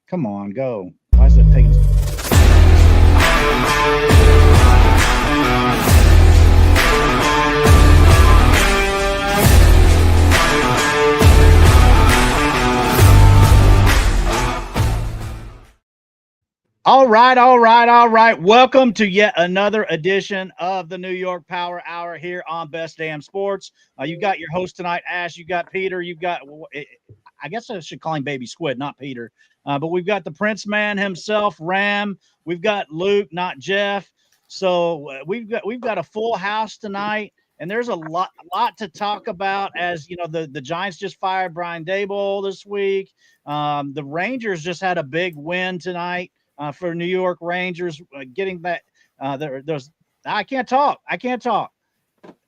Come on, go. Why is it taking? All right. Welcome to yet another edition of the New York Power Hour here on Best Damn Sports. You got your host tonight, Ash. You got Peter. You got, I guess I should call him Baby Squid, not Peter. But we've got the Prince Man himself, Ram. We've got Luke, not Jeff. So we've got a full house tonight, and there's a lot to talk about. As you know, the Giants just fired Brian Daboll this week. The Rangers just had a big win tonight. For New York Rangers, getting that. There's I can't talk.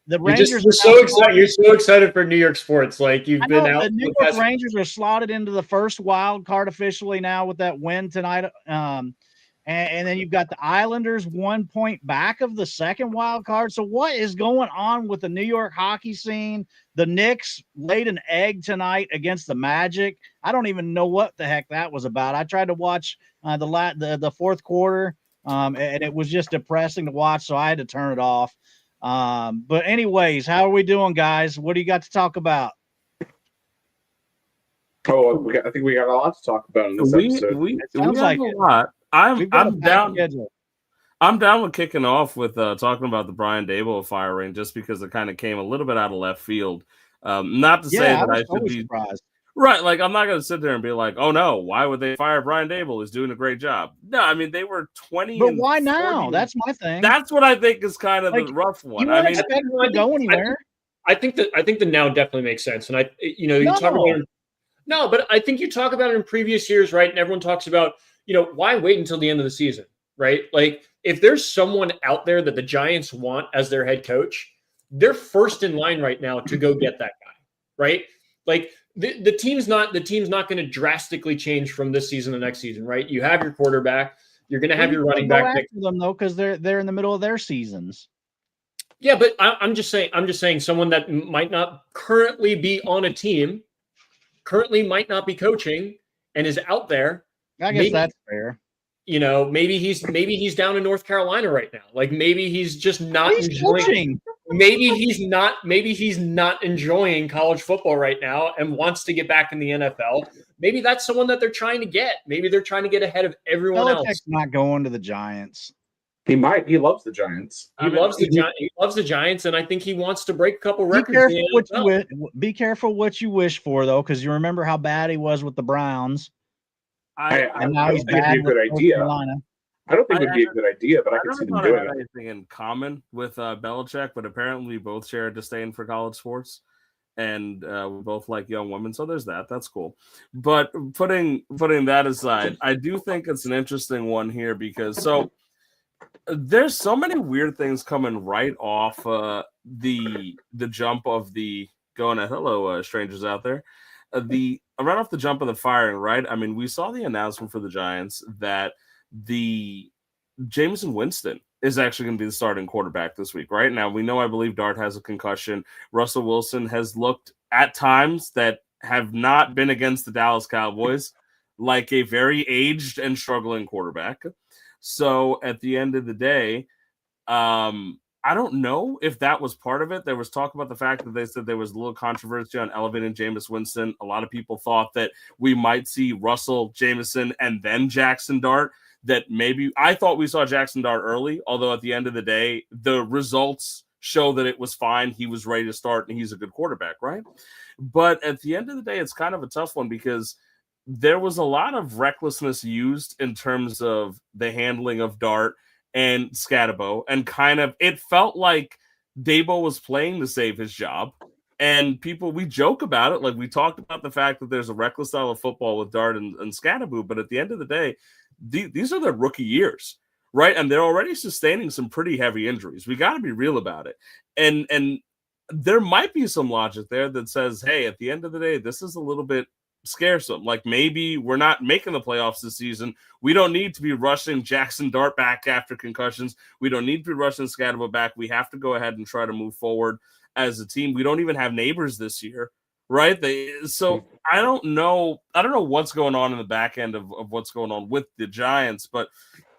The Rangers you're so excited. You're so excited for New York sports. Like you've been out. The New York Rangers are slotted into the first wild card officially now with that win tonight. And then you've got the Islanders 1 point back of the second wild card. So what is going on with the New York hockey scene? The Knicks laid an egg tonight against the Magic. I don't even know what the heck that was about. I tried to watch the fourth quarter, and it was just depressing to watch, so I had to turn it off. But anyways, how are we doing, guys? What do you got to talk about? Oh, I think we got a lot to talk about in this episode. We have a lot. I'm down. Schedule. I'm down with kicking off with talking about the Brian Daboll firing, just because it kind of came a little bit out of left field. Not to say that I should be surprised. Right, like I'm not going to sit there and be like, "Oh no, why would they fire Brian Daboll? He's doing a great job." No, I mean they were 20. But why now? That's my thing. That's what I think is kind of the rough one. I mean, to go anywhere. I think the now definitely makes sense, and you talk about. No, but I think you talk about it in previous years, right? And everyone talks about, why wait until the end of the season, right? Like, if there's someone out there that the Giants want as their head coach, they're first in line right now to go get that guy, right? Like, the team's not going to drastically change from this season to next season, right? You have your quarterback, you're going to have your running back. After them though, because they're in the middle of their seasons. Yeah, but I'm just saying someone that might not currently be on a team. Currently might not be coaching and is out there. I guess that's fair. Maybe he's down in North Carolina right now. Like maybe he's just not enjoying. Coaching. Maybe he's not enjoying college football right now and wants to get back in the NFL. Maybe that's someone that they're trying to get. Maybe they're trying to get ahead of everyone else. Not going to the Giants. He might. He loves the Giants. He loves the Giants, and I think he wants to break a couple records. Be careful what you wish for, though, because you remember how bad he was with the Browns. I don't think it'd be a good idea. I don't think it would be a good idea, but I can see them doing it. Anything in common with Belichick, but apparently we both share a disdain for college sports, and we both like young women. So there's that. That's cool. But putting that aside, I do think it's an interesting one here because there's so many weird things coming right off the jump of the going at hello strangers out there. Right off the jump of the firing, right? I mean, we saw the announcement for the Giants that the Jameson Winston is actually going to be the starting quarterback this week. Right now, we know I believe Dart has a concussion. Russell Wilson has looked at times that have not been against the Dallas Cowboys like a very aged and struggling quarterback. So at the end of the day, I don't know if that was part of it. There was talk about the fact that they said there was a little controversy on elevating Jameis Winston. A lot of people thought that we might see Russell, Jameson, and then Jaxson Dart. That maybe I thought we saw Jaxson Dart early, although at the end of the day, the results show that it was fine. He was ready to start, and he's a good quarterback, right? But at the end of the day, it's kind of a tough one because there was a lot of recklessness used in terms of the handling of Dart and Scatabo, and kind of it felt like Daboll was playing to save his job. And we joke about it, like we talked about the fact that there's a reckless style of football with Dart and Scatabo, but at the end of the day, these are their rookie years, right? And they're already sustaining some pretty heavy injuries. We got to be real about it, and there might be some logic there that says, hey, at the end of the day, this is a little bit scarcesome. Like maybe we're not making the playoffs this season. We don't need to be rushing Jaxson Dart back after concussions. We don't need to be rushing Scatabo back. We have to go ahead and try to move forward as a team. We don't even have neighbors this year, right? So I don't know what's going on in the back end of what's going on with the Giants, but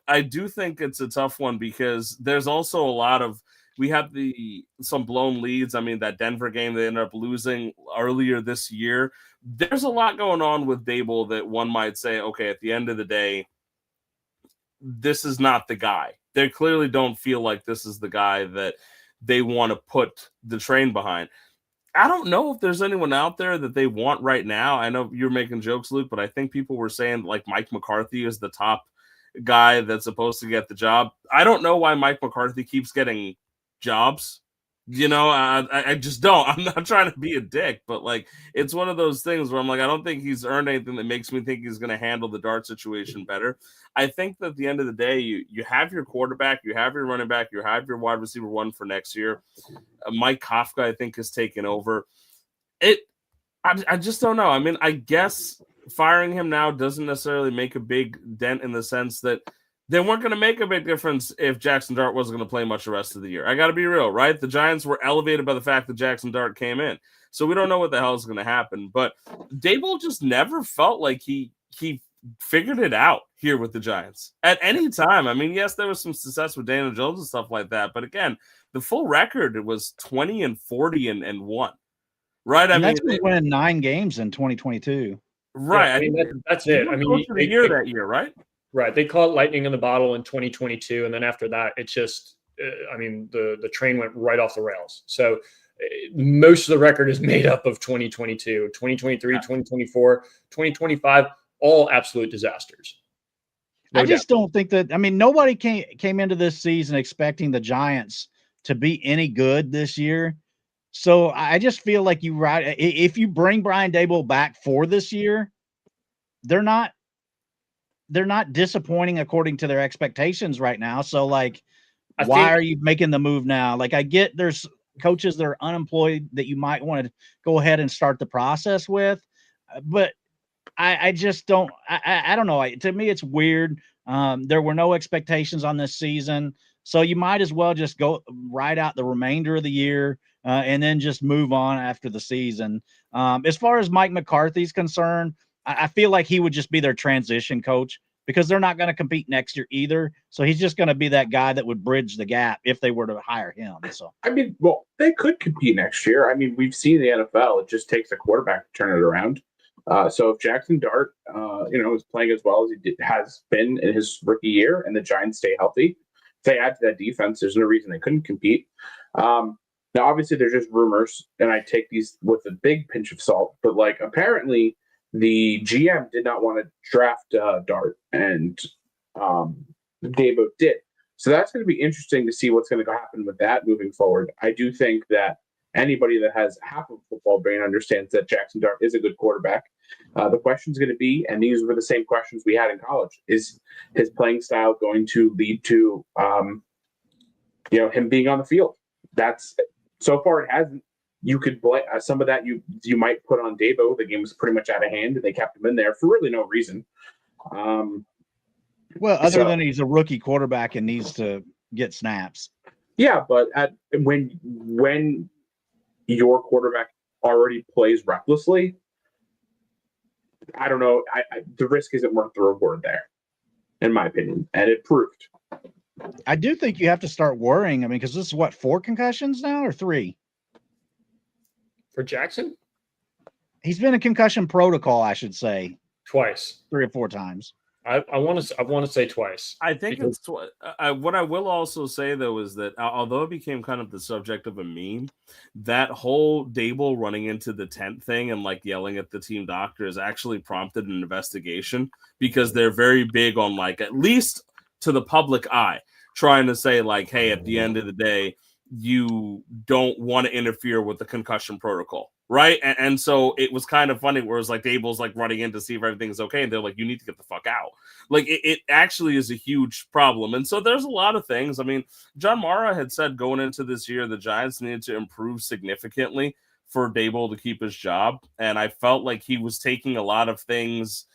I do think it's a tough one because there's also a lot of we have some blown leads. I mean, that Denver game they ended up losing earlier this year. There's a lot going on with Daboll that one might say, okay, at the end of the day, this is not the guy. They clearly don't feel like this is the guy that they want to put the train behind. I don't know if there's anyone out there that they want right now. I know you're making jokes, Luke, but I think people were saying like Mike McCarthy is the top guy that's supposed to get the job. I don't know why Mike McCarthy keeps getting jobs. I just don't. I'm not trying to be a dick, but like it's one of those things where I'm like, I don't think he's earned anything that makes me think he's going to handle the Dart situation better. I think that at the end of the day, you have your quarterback, you have your running back, you have your wide receiver one for next year. Mike Kafka, I think, has taken over. I just don't know. I mean, I guess firing him now doesn't necessarily make a big dent in the sense that they weren't going to make a big difference if Jaxson Dart wasn't going to play much the rest of the year. I got to be real, right? The Giants were elevated by the fact that Jaxson Dart came in. So we don't know what the hell is going to happen. But Daboll just never felt like he figured it out here with the Giants at any time. I mean, yes, there was some success with Daniel Jones and stuff like that. But again, the full record was 20-40-1. Right? I mean, that's winning 9 games in 2022. Right. Yeah, I mean, that's it. I mean, the year that year, right? Right. They caught lightning in the bottle in 2022. And then after that, it's just, I mean, the train went right off the rails. So most of the record is made up of 2022, 2023, 2024, 2025, all absolute disasters. I just don't think that, I mean, nobody came into this season expecting the Giants to be any good this year. So I just feel like if you bring Brian Daboll back for this year, they're not disappointing according to their expectations right now. So like, why are you making the move now? Like, I get there's coaches that are unemployed that you might want to go ahead and start the process with, but I just don't. I don't know. To me, it's weird. There were no expectations on this season, so you might as well just go ride out the remainder of the year and then just move on after the season. As far as Mike McCarthy's concerned, I feel like he would just be their transition coach because they're not going to compete next year either. So he's just going to be that guy that would bridge the gap if they were to hire him. So I mean, well, they could compete next year. I mean, we've seen the NFL; it just takes a quarterback to turn it around. So if Jaxson Dart, is playing as well as has been in his rookie year, and the Giants stay healthy, if they add to that defense, there's no reason they couldn't compete. Now, obviously, they're just rumors, and I take these with a big pinch of salt. But like, apparently, the GM did not want to draft Dart, and Daboll did. So that's going to be interesting to see what's going to happen with that moving forward. I do think that anybody that has half of a football brain understands that Jaxson Dart is a good quarterback. The question is going to be, and these were the same questions we had in college, is his playing style going to lead to, him being on the field? That's so far it hasn't. You could blame some of that. You might put on Daboll. The game was pretty much out of hand, and they kept him in there for really no reason. Other than he's a rookie quarterback and needs to get snaps. Yeah, but when your quarterback already plays recklessly, I don't know. The risk isn't worth the reward there, in my opinion, and it proved. I do think you have to start worrying. I mean, because this is 4 concussions now or 3 for Jaxson. He's been in concussion protocol, I should say, twice, 3 or 4 times. I want to say twice. I think it's what I will also say though is that although it became kind of the subject of a meme, that whole Daboll running into the tent thing and like yelling at the team doctors actually prompted an investigation because they're very big on like, at least to the public eye, trying to say like, hey, at the end of the day, you don't want to interfere with the concussion protocol. Right. And so it was kind of funny where it was like Daboll's like running in to see if everything's okay. And they're like, you need to get the fuck out. Like it actually is a huge problem. And so there's a lot of things. I mean, John Mara had said going into this year, the Giants needed to improve significantly for Daboll to keep his job. And I felt like he was taking a lot of things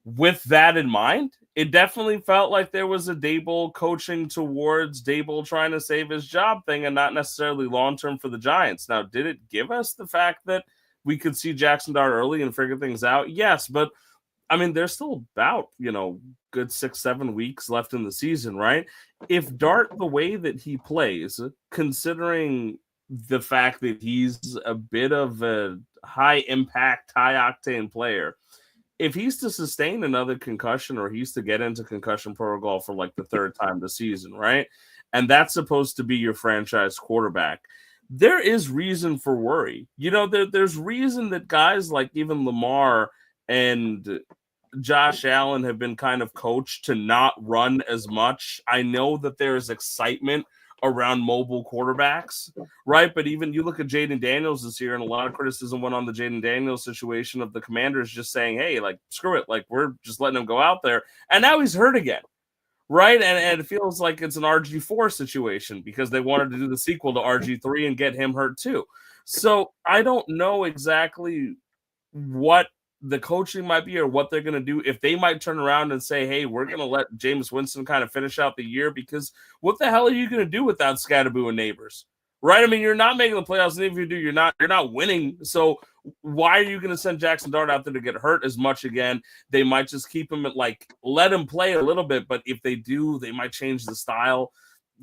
with that in mind. It definitely felt like there was a Daboll coaching towards Daboll trying to save his job thing and not necessarily long-term for the Giants. Now, did it give us the fact that we could see Jaxson Dart early and figure things out. Yes, but I mean, there's still about, good 6-7 weeks left in the season, right? If Dart, the way that he plays, considering the fact that he's a bit of a high impact, high octane player, if he's to sustain another concussion or he's to get into concussion protocol for like the third time this season, right? And that's supposed to be your franchise quarterback, there is reason for worry. There's reason that guys like even Lamar and Josh Allen have been kind of coached to not run as much. I know that there is excitement around mobile quarterbacks, right? But even you look at Jaden Daniels this year, and a lot of criticism went on the Jaden Daniels situation of the Commanders just saying, hey, like, screw it. Like, we're just letting him go out there. And now he's hurt again, right? And it feels like it's an RG4 situation because they wanted to do the sequel to RG3 and get him hurt too. So I don't know exactly what the coaching might be or what they're going to do, if they might turn around and say, hey, we're going to let Jameis Winston kind of finish out the year, because what the hell are you going to do without Scadaboo and Neighbors, right? I mean, you're not making the playoffs, and if you do, you're not winning. So why are you going to send Jaxson Dart out there to get hurt as much again? They might just keep him let him play a little bit, but if they do, they might change the style.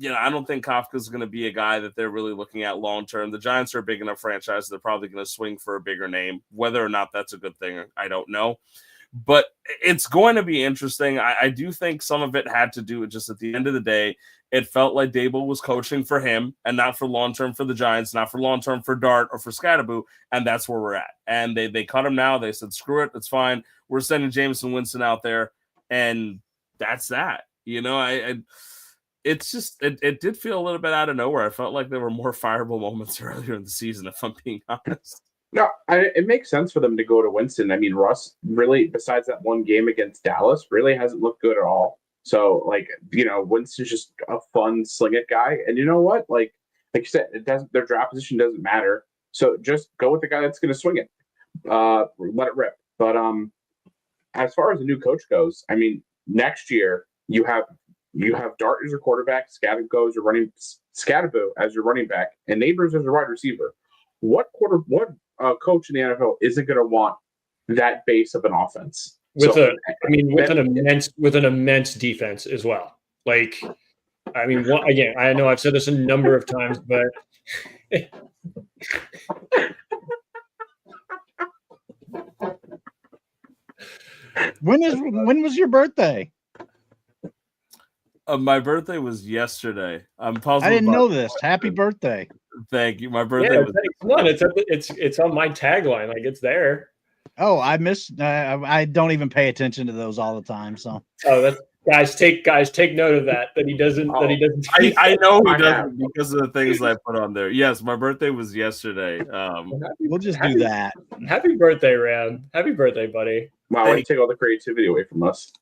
I don't think Kafka's going to be a guy that they're really looking at long-term. The Giants are a big enough franchise. They're probably going to swing for a bigger name. Whether or not that's a good thing, I don't know. But it's going to be interesting. I do think some of it had to do with just at the end of the day, it felt like Daboll was coaching for him and not for long-term for the Giants, not for long-term for Dart or for Scadaboo, and that's where we're at. And they cut him now. They said, screw it, it's fine. We're sending Jameson Winston out there, and that's that. It's just it did feel a little bit out of nowhere. I felt like there were more fireable moments earlier in the season, if I'm being honest. No, it makes sense for them to go to Winston. I mean, Russ really, besides that one game against Dallas, really hasn't looked good at all. So, Winston's just a fun sling it guy. And you know what? Like you said, their draft position doesn't matter. So just go with the guy that's going to swing it. Let it rip. But as far as the new coach goes, I mean, next year you have Dart as your quarterback, Scadaboo as your running back, and Neighbors as your wide receiver. What coach in the NFL isn't going to want that base of an offense? With an immense defense as well. Again, I know I've said this a number of times, but when was your birthday? My birthday was yesterday. I'm puzzled. I didn't know this. Happy birthday! Thank you. My birthday was. Come on, it's on my tagline. Like, it's there. Oh, I missed. I don't even pay attention to those all the time. So. Oh, that's guys. Take note of that. That he doesn't. That he doesn't. I know he doesn't because of the things I put on there. Yes, my birthday was yesterday. We'll just do that. Happy birthday, Ram. Happy birthday, buddy. Wow, way to take all the creativity away from us.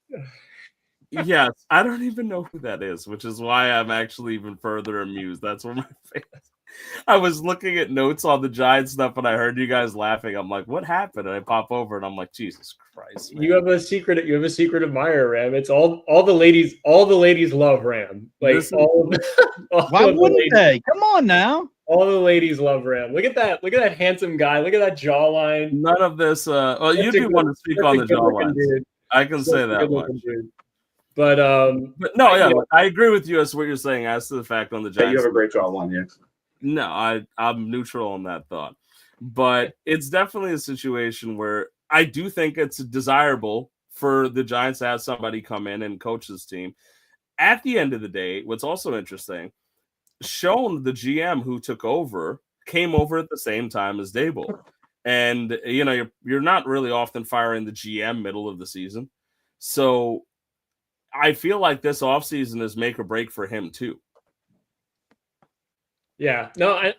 Yes, I don't even know who that is, which is why I'm actually even further amused. That's where my face. I was looking at notes on the Giants stuff, and I heard you guys laughing. I'm like, "What happened?" And I pop over, and I'm like, "Jesus Christ!" Man. You have a secret admirer, Ram. It's all the ladies. All the ladies love Ram. Why wouldn't they? Come on now. All the ladies love Ram. Look at that. Look at that handsome guy. Look at that jawline. None of this. You do want to speak on the jawline. I can say that much. But no, yeah, I agree with you as to what you're saying as to the fact on the Giants. You have a great jawline, yeah. No, I'm neutral on that thought. But it's definitely a situation where I do think it's desirable for the Giants to have somebody come in and coach this team. At the end of the day, what's also interesting, Schoen, the GM who took over, came over at the same time as Daboll. And, you're not really often firing the GM middle of the season. So I feel like this offseason is make or break for him too. Yeah, no,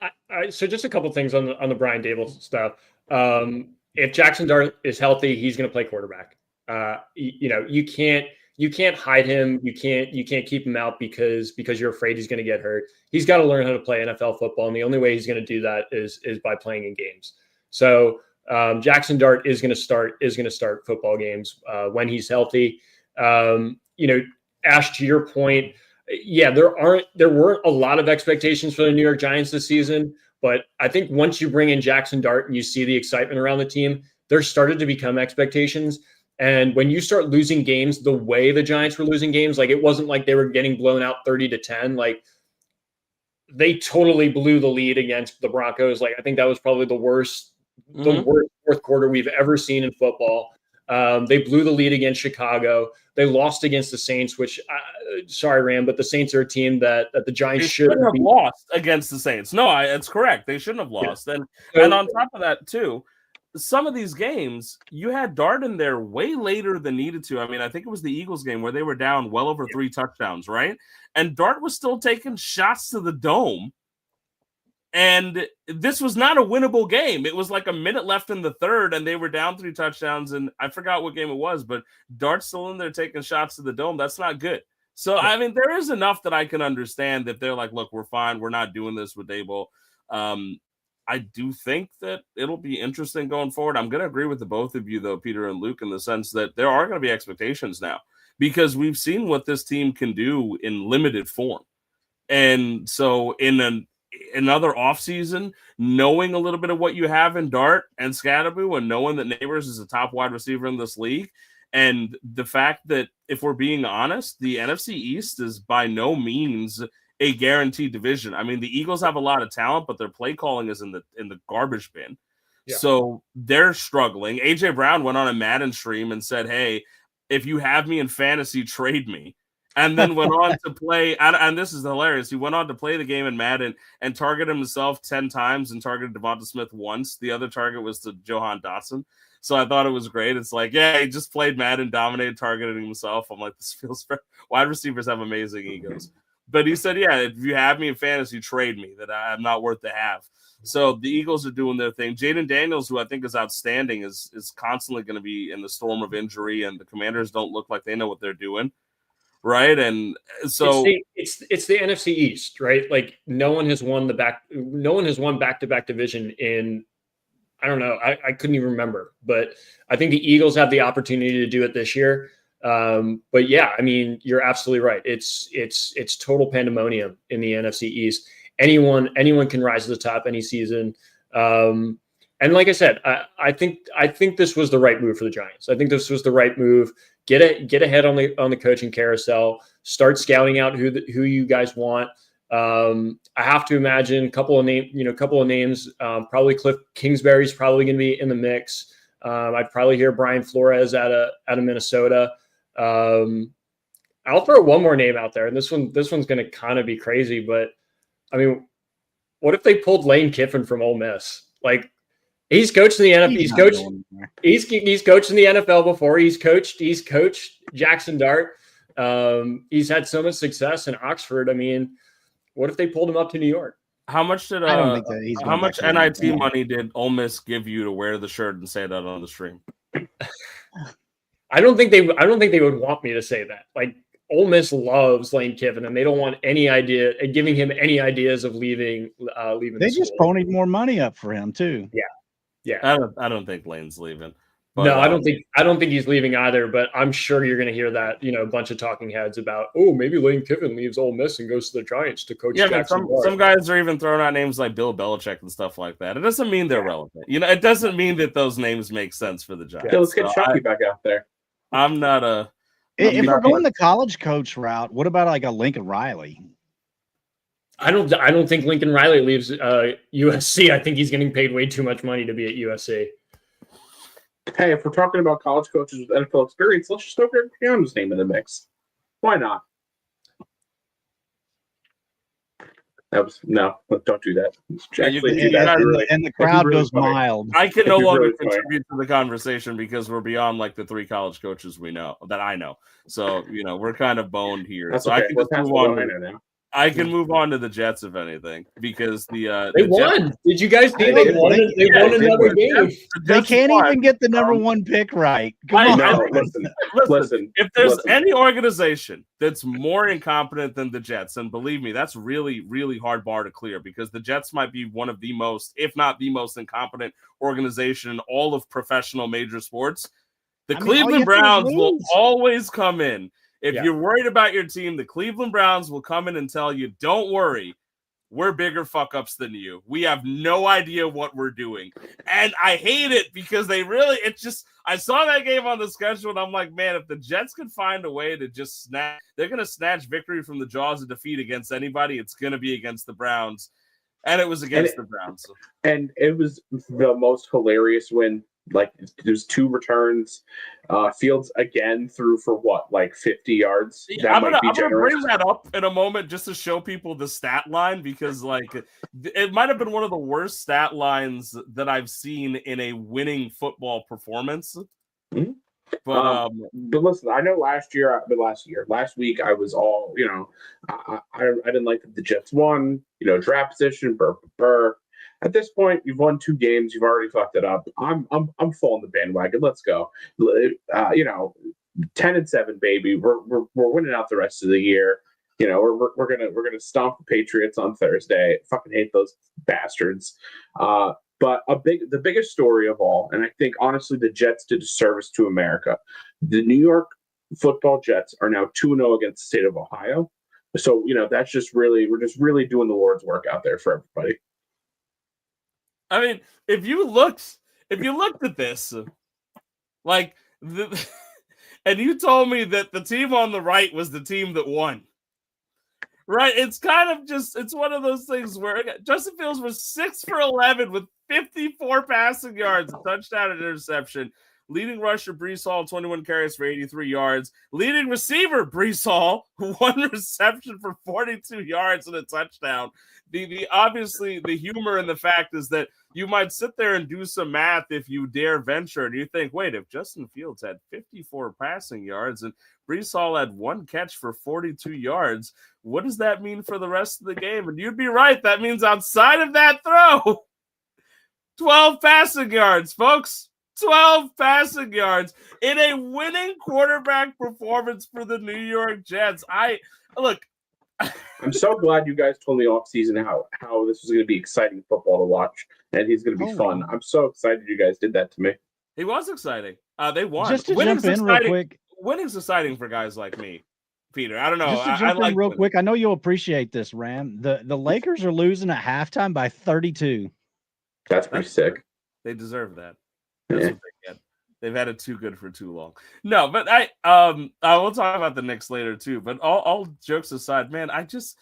so just a couple things on the Brian Daboll stuff. If Jaxson Dart is healthy, he's going to play quarterback. You can't hide him. You can't keep him out because you're afraid he's going to get hurt. He's got to learn how to play NFL football, and the only way he's going to do that is by playing in games. So Jaxson Dart is going to start football games when he's healthy. Ash, to your point, yeah, there weren't a lot of expectations for the New York Giants this season, But I think once you bring in Jaxson Dart and you see the excitement around the team, there started to become expectations. And when you start losing games the way the Giants were losing games, like it wasn't like they were getting blown out 30-10. Like they totally blew the lead against the Broncos. Like I think that was probably the worst fourth quarter we've ever seen in football. They blew the lead against Chicago. They lost against the Saints, which, sorry, Ram, but the Saints are a team that the Giants should have lost against the Saints. No, it's correct. They shouldn't have lost. Yeah. And on top of that, too, some of these games, you had Dart in there way later than needed to. I mean, I think it was the Eagles game where they were down well over 3 touchdowns, right? And Dart was still taking shots to the dome. And this was not a winnable game. It was like a minute left in the third, and they were down 3 touchdowns. And I forgot what game it was, but Dart's still in there taking shots to the dome. That's not good. So, I mean, there is enough that I can understand that they're like, look, we're fine. We're not doing this with Daboll. I do think that it'll be interesting going forward. I'm going to agree with the both of you, though, Peter and Luke, in the sense that there are going to be expectations now because we've seen what this team can do in limited form. And so in another offseason, knowing a little bit of what you have in Dart and Scatterboo and knowing that Neighbors is a top wide receiver in this league, and the fact that, if we're being honest, the NFC East is by no means a guaranteed division. I mean, the Eagles have a lot of talent, but their play calling is in the garbage bin. Yeah. So they're struggling. AJ Brown went on a Madden stream and said, hey, if you have me in fantasy, trade me. And then went on to play, and this is hilarious, he went on to play the game in Madden and targeted himself 10 times and targeted Devonta Smith once. The other target was to Jahan Dotson. So I thought it was great. It's like, yeah, he just played Madden, dominated, targeting himself. I'm like, this feels fair. Wide receivers have amazing egos. But he said, yeah, if you have me in fantasy, trade me, that I'm not worth the have. So the Eagles are doing their thing. Jaden Daniels, who I think is outstanding, is constantly going to be in the storm of injury, and the Commanders don't look like they know what they're doing, right? And so it's the NFC East, right? Like no one has won back-to-back division in, I don't know, I couldn't even remember, but I think the Eagles have the opportunity to do it this year. But yeah, I mean, you're absolutely right. It's total pandemonium in the NFC East. Anyone can rise to the top any season. And like I said, I think this was the right move for the Giants. I think this was the right move. Get ahead on the coaching carousel. Start scouting out who you guys want. I have to imagine a couple of names. Probably Cliff Kingsbury's probably going to be in the mix. I'd probably hear Brian Flores out of Minnesota. I'll throw one more name out there, and this one's going to kind of be crazy, but I mean, what if they pulled Lane Kiffin from Ole Miss? Like, he's coached in the NFL. He's coached in the NFL before. He's coached Jaxson Dart. He's had so much success in Oxford. I mean, what if they pulled him up to New York? How much did how much NIT money did Ole Miss give you to wear the shirt and say that on the stream? I don't think they would want me to say that. Like, Ole Miss loves Lane Kiffin, and they don't want giving him any ideas of leaving. They just ponied more money up for him too. Yeah. I don't think Lane's leaving. But, no, I don't think he's leaving either. But I'm sure you're going to hear that, a bunch of talking heads about, oh, maybe Lane Kiffin leaves Ole Miss and goes to the Giants to coach. Yeah, some guys are even throwing out names like Bill Belichick and stuff like that. It doesn't mean they're relevant. It doesn't mean that those names make sense for the Giants. Yeah, let's get Chucky back out there. I'm not a. If we're going the college coach route, what about like a Lincoln Riley? I don't think Lincoln Riley leaves USC. I think he's getting paid way too much money to be at USC. Hey, if we're talking about college coaches with NFL experience, let's just throw Greg Schiano's name in the mix. Why not? Don't do that. And the crowd really goes mild. I can no longer contribute to the conversation because we're beyond like the 3 college coaches that I know. So we're kind of boned here. That's so okay. I can just move on. I can move on to the Jets if anything because they won. Jets, did you guys see they won? They won another game. They can't even get the number 1 pick right. Come on. Listen. If there's any organization that's more incompetent than the Jets, and believe me, that's really, really hard bar to clear because the Jets might be one of the most, if not the most incompetent organization in all of professional major sports. The Cleveland Browns will always come in. If you're worried about your team, the Cleveland Browns will come in and tell you, don't worry. we're bigger fuck ups than you. We have no idea what we're doing. And I hate it because I saw that game on the schedule and I'm like, man, if the Jets could find a way to just they're going to snatch victory from the jaws of defeat against anybody, it's going to be against the Browns. And it was against the Browns. And it was the most hilarious win. Like, there's 2 returns. Fields again threw for 50 yards. I'm gonna bring that up in a moment just to show people the stat line, because it might have been one of the worst stat lines that I've seen in a winning football performance. Mm-hmm. But listen, I know last week I was all, I didn't like that the Jets won, draft position, burr. At this point, you've won 2 games. You've already fucked it up. I'm full on the bandwagon. Let's go. 10-7, baby. We're winning out the rest of the year. We're gonna stomp the Patriots on Thursday. Fucking hate those bastards. But the biggest story of all, and I think honestly the Jets did a service to America. The New York Football Jets are now 2-0 against the state of Ohio. So that's we're just really doing the Lord's work out there for everybody. I mean, if you looked at this, and you told me that the team on the right was the team that won, right? It's kind of it's one of those things where Justin Fields was 6 for 11 with 54 passing yards, a touchdown and interception. Leading rusher Breece Hall, 21 carries for 83 yards. Leading receiver Breece Hall, 1 reception for 42 yards and a touchdown. Obviously the humor in the fact is that you might sit there and do some math if you dare venture, and you think, wait, if Justin Fields had 54 passing yards and Breece Hall had 1 catch for 42 yards, what does that mean for the rest of the game? And you'd be right. That means outside of that throw, 12 passing yards, folks. 12 passing yards in a winning quarterback performance for the New York Jets. I'm so glad you guys told me off season how this was going to be exciting football to watch, and he's going to be fun. I'm so excited you guys did that to me. He was exciting. They won. Just to jump in real quick. Winning's exciting for guys like me, Peter. I don't know. Just to jump in real quick. I know you'll appreciate this, Ram. The Lakers are losing at halftime by 32. That's pretty sick. They deserve that. That's what they get. They've had it too good for too long. No, but I will talk about the Knicks later too. But all jokes aside, man, Dylan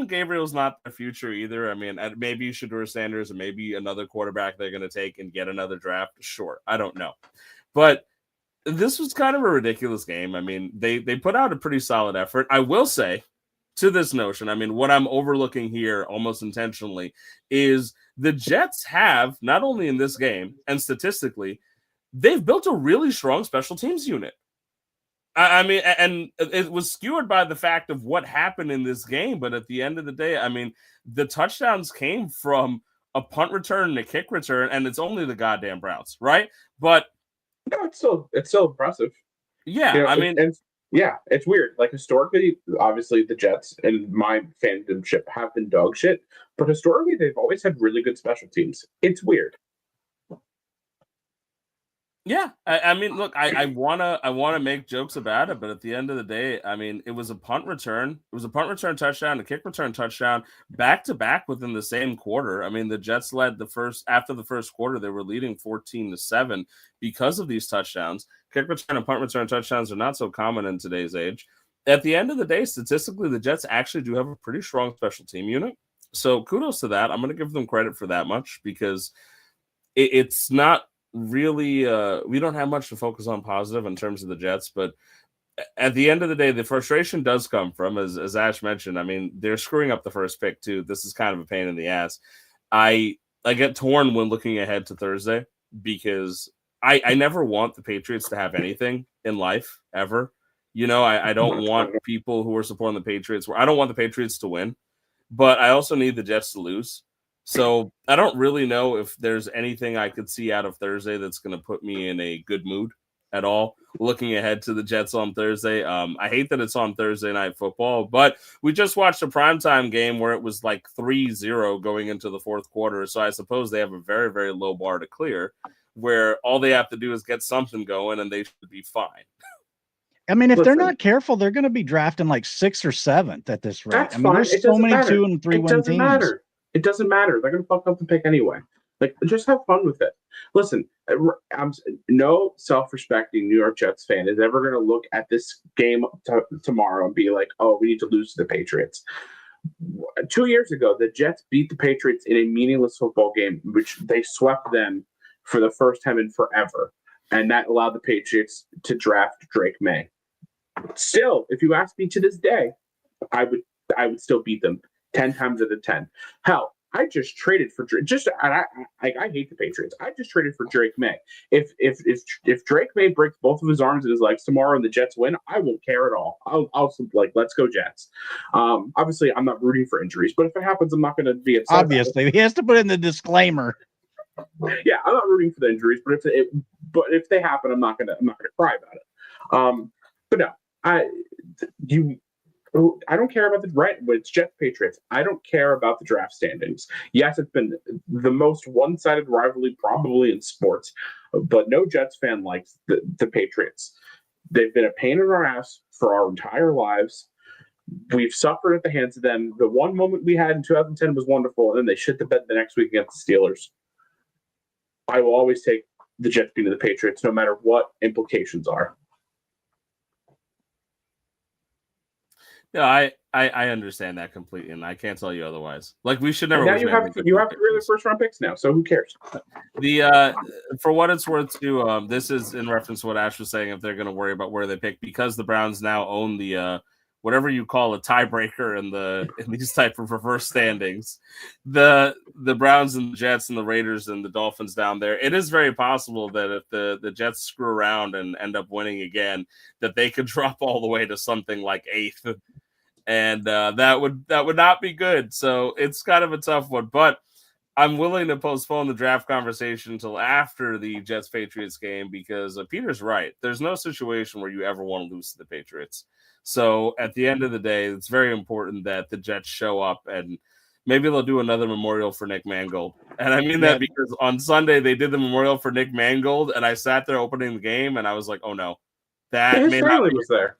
Gabriel's not the future either. I mean, maybe you should Shedeur Sanders and maybe another quarterback they're going to take and get another draft. Sure, I don't know, but this was kind of a ridiculous game. I mean, they put out a pretty solid effort. I will say to this notion, I mean, what I'm overlooking here almost intentionally is the Jets have, not only in this game and statistically, they've built a really strong special teams unit. I mean, and it was skewed by the fact of what happened in this game. But at the end of the day, I mean, the touchdowns came from a punt return and a kick return, and it's only the goddamn Browns, right? But no, it's still impressive. Yeah, I mean, it's weird. Like, historically, obviously the Jets and my fandomship have been dog shit, but historically they've always had really good special teams. It's weird. Yeah, I mean, look, I wanna make jokes about it, but at the end of the day, I mean, it was a punt return. It was a punt return touchdown, a kick return touchdown, back to back within the same quarter. I mean, the Jets led after the first quarter, they were leading 14-7 because of these touchdowns. Kick return and punt return touchdowns are not so common in today's age. At the end of the day, statistically, the Jets actually do have a pretty strong special team unit. So kudos to that. I'm going to give them credit for that much because it's not really we don't have much to focus on positive in terms of the Jets, but at the end of the day, the frustration does come from, as Ash mentioned, I mean, they're screwing up the first pick too. This is kind of a pain in the ass. I get torn when looking ahead to Thursday because I never want the Patriots to have anything in life ever. I don't want people who are supporting the Patriots I don't want the Patriots to win, but I also need the Jets to lose. So I don't really know if there's anything I could see out of Thursday that's going to put me in a good mood at all. Looking ahead to the Jets on Thursday. I hate that it's on Thursday Night Football, but we just watched a primetime game where it was like 3-0 going into the fourth quarter. So I suppose they have a very, very low bar to clear where all they have to do is get something going and they should be fine. I mean, if they're not careful, they're going to be drafting like 6th or 7th at this rate. That's I mean, there's so many 2 and 3 win teams. Matter. It doesn't matter. They're going to fuck up the pick anyway. Like, just have fun with it. Listen, no self-respecting New York Jets fan is ever going to look at this game tomorrow and be like, "Oh, we need to lose to the Patriots." 2 years ago, the Jets beat the Patriots in a meaningless football game, which they swept them for the first time in forever, and that allowed the Patriots to draft Drake May. Still, if you ask me to this day, I would still beat them 10 times out of 10. Hell, I just traded for Drake. I hate the Patriots. I just traded for Drake May. If Drake May breaks both of his arms and his legs tomorrow and the Jets win, I won't care at all. I'll like, let's go Jets. Obviously, I'm not rooting for injuries, but if it happens, I'm not going to be upset. Obviously, he has to put in the disclaimer. Yeah, I'm not rooting for the injuries, but if they happen, I'm not gonna cry about it. But no, I don't care about it's Jets Patriots. I don't care about the draft standings. Yes, it's been the most one-sided rivalry probably in sports, but no Jets fan likes the Patriots. They've been a pain in our ass for our entire lives. We've suffered at the hands of them. The one moment we had in 2010 was wonderful, and then they shit the bed the next week against the Steelers. I will always take the Jets beating the Patriots, no matter what implications are. Yeah, I understand that completely, and I can't tell you otherwise. Like, we should never. Now you have really first round picks now, so who cares? For what it's worth, too, this is in reference to what Ash was saying. If they're going to worry about where they pick, because the Browns now own the whatever you call a tiebreaker in these type of reverse standings, the Browns and the Jets and the Raiders and the Dolphins down there, it is very possible that if the Jets screw around and end up winning again, that they could drop all the way to something like 8th. And that would not be good. So it's kind of a tough one. But I'm willing to postpone the draft conversation until after the Jets-Patriots game, because Peter's right. There's no situation where you ever want to lose to the Patriots. So at the end of the day, it's very important that the Jets show up, and maybe they'll do another memorial for Nick Mangold. And I mean that because on Sunday they did the memorial for Nick Mangold, and I sat there opening the game, and I was like, oh no. His family was there.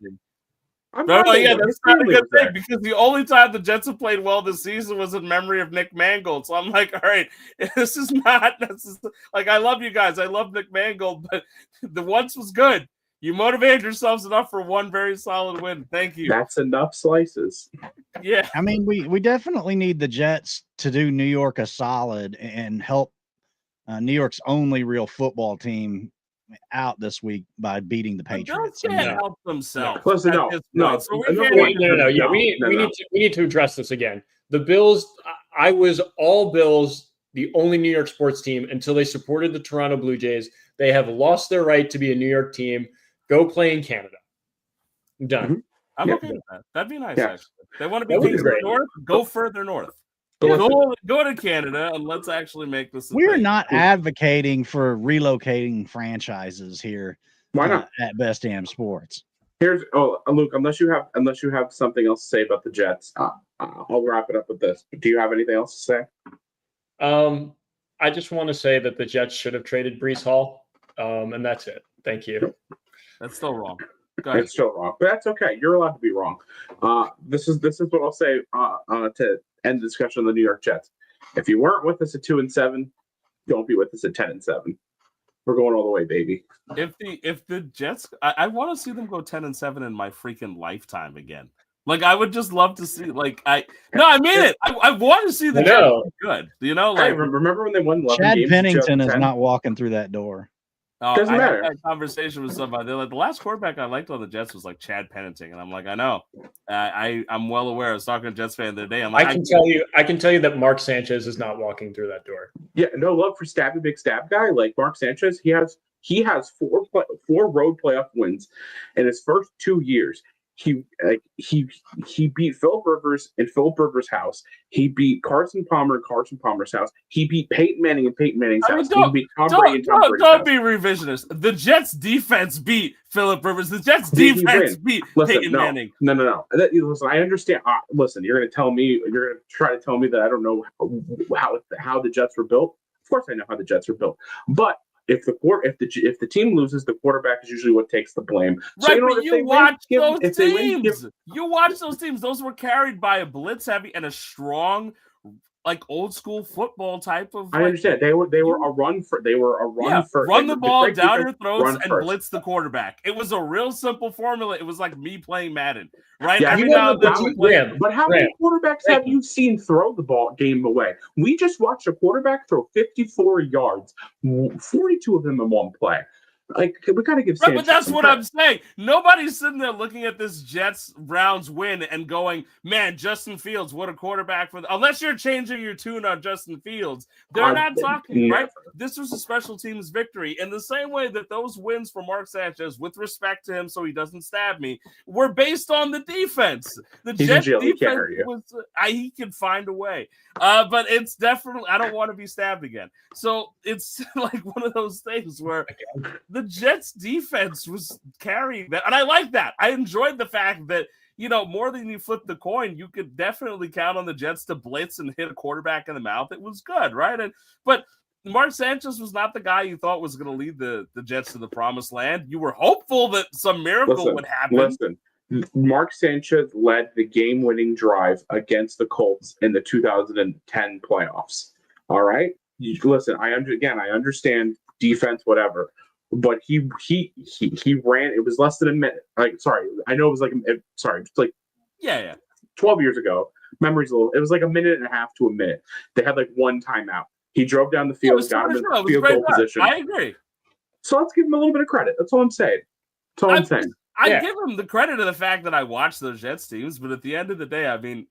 That's not a good thing, because the only time the Jets have played well this season was in memory of Nick Mangold. So I'm like, all right, this is like, I love you guys. I love Nick Mangold, but the once was good. You motivated yourselves enough for one very solid win. Thank you. That's enough slices. Yeah. I mean, we definitely need the Jets to do New York a solid and help New York's only real football team out this week by beating the Patriots. They can't help themselves. Listen, no. Yeah, we need to address this again. The Bills, I was all Bills, the only New York sports team until they supported the Toronto Blue Jays. They have lost their right to be a New York team. Go play in Canada. I'm done. Mm-hmm. I'm okay with that. That'd be nice, actually. They want to be teams north, go further north. Go to Canada and let's actually make this. We're not advocating for relocating franchises here. Why not? At Best Damn Sports. Luke, unless you have something else to say about the Jets, I'll wrap it up with this. Do you have anything else to say? I just want to say that the Jets should have traded Breece Hall, and that's it. Thank you. That's still wrong. It's still wrong, but that's okay. You're allowed to be wrong. This is what I'll say to end the discussion on the New York Jets. If you weren't with us at 2-7, don't be with us at 10-7. We're going all the way, baby. If the Jets, I want to see them go 10-7 in my freaking lifetime again. Like, I would just love to see. I mean it. I want to see the Jets be good. You know, like, remember when they won 11 Chad games? Pennington is not walking through that door. Doesn't matter. I had a conversation with somebody. They're like, the last quarterback I liked on the Jets was like Chad Pennington, and I'm like, I know. I'm well aware. I was talking to a Jets fan the other day. I'm like, I can tell you that Mark Sanchez is not walking through that door. Yeah, no love for stabby big stab guy like Mark Sanchez. He has four road playoff wins in his first 2 years. He beat Philip Rivers in Philip Rivers' house. He beat Carson Palmer in Carson Palmer's house. He beat Peyton Manning in Peyton Manning's house. He beat Tom Brady in Tom Brady's house. Don't be revisionist. The Jets defense beat Philip Rivers. The Jets defense beat Peyton Manning. No. Listen, I understand. Listen, you're going to try to tell me that I don't know how the Jets were built. Of course I know how the Jets were built. But if the team loses, the quarterback is usually what takes the blame. So, Right, but you watch those teams. You watch those teams. Those were carried by a blitz heavy and a strong, like old school football type of. I understand they were a run for run the ball down your throats and first. blitz the quarterback. It was a real simple formula. It was like me playing Madden, right? Yeah, but how many quarterbacks have you seen throw the game away? We just watched a quarterback throw 54 yards, 42 of them in one play. Like, we got to give Sanchez but that's some what credit. I'm saying. Nobody's sitting there looking at this Jets-Browns win and going, man, Justin Fields, what a quarterback for unless you're changing your tune on Justin Fields. They're not talking, right? This was a special teams victory. In the same way that those wins for Mark Sanchez, with respect to him so he doesn't stab me, were based on the defense. The Jets defense was he can find a way. But it's definitely, I don't want to be stabbed again. So it's like one of those things where the Jets defense was carrying that. And I like that. I enjoyed the fact that, more than you flip the coin, you could definitely count on the Jets to blitz and hit a quarterback in the mouth. It was good, right? But Mark Sanchez was not the guy you thought was going to lead the Jets to the promised land. You were hopeful that some miracle would happen. Mark Sanchez led the game-winning drive against the Colts in the 2010 playoffs. All right? I understand defense, whatever. But he ran. It was less than a minute. I know it was it's like 12 years ago. Memory's a little. It was like a minute and a half to a minute. They had like one timeout. He drove down the field, got him in field goal position. I agree. So let's give him a little bit of credit. That's all I'm saying. I give him the credit of the fact that I watched those Jets teams, but at the end of the day, I mean,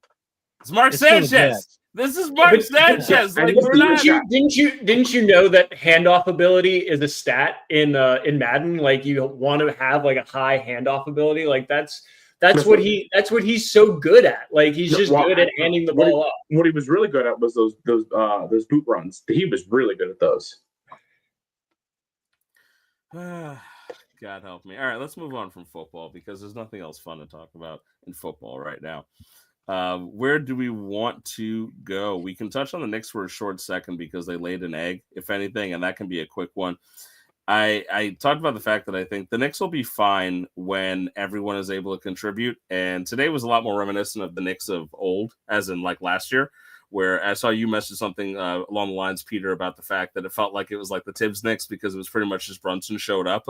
it's Mark Sanchez. This is Mark Sanchez. Didn't you know that handoff ability is a stat in Madden? Like, you want to have like a high handoff ability. Like that's what he's so good at. Like, he's just good at handing the ball off. What he was really good at was those boot runs. He was really good at those. God help me. All right, let's move on from football because there's nothing else fun to talk about in football right now. Where do we want to go? We can touch on the Knicks for a short second because they laid an egg, if anything, and that can be a quick one. I talked about the fact that I think the Knicks will be fine when everyone is able to contribute. And today was a lot more reminiscent of the Knicks of old, as in like last year, where I saw you message something along the lines, Peter, about the fact that it felt like it was like the Tibbs Knicks because it was pretty much just Brunson showed up.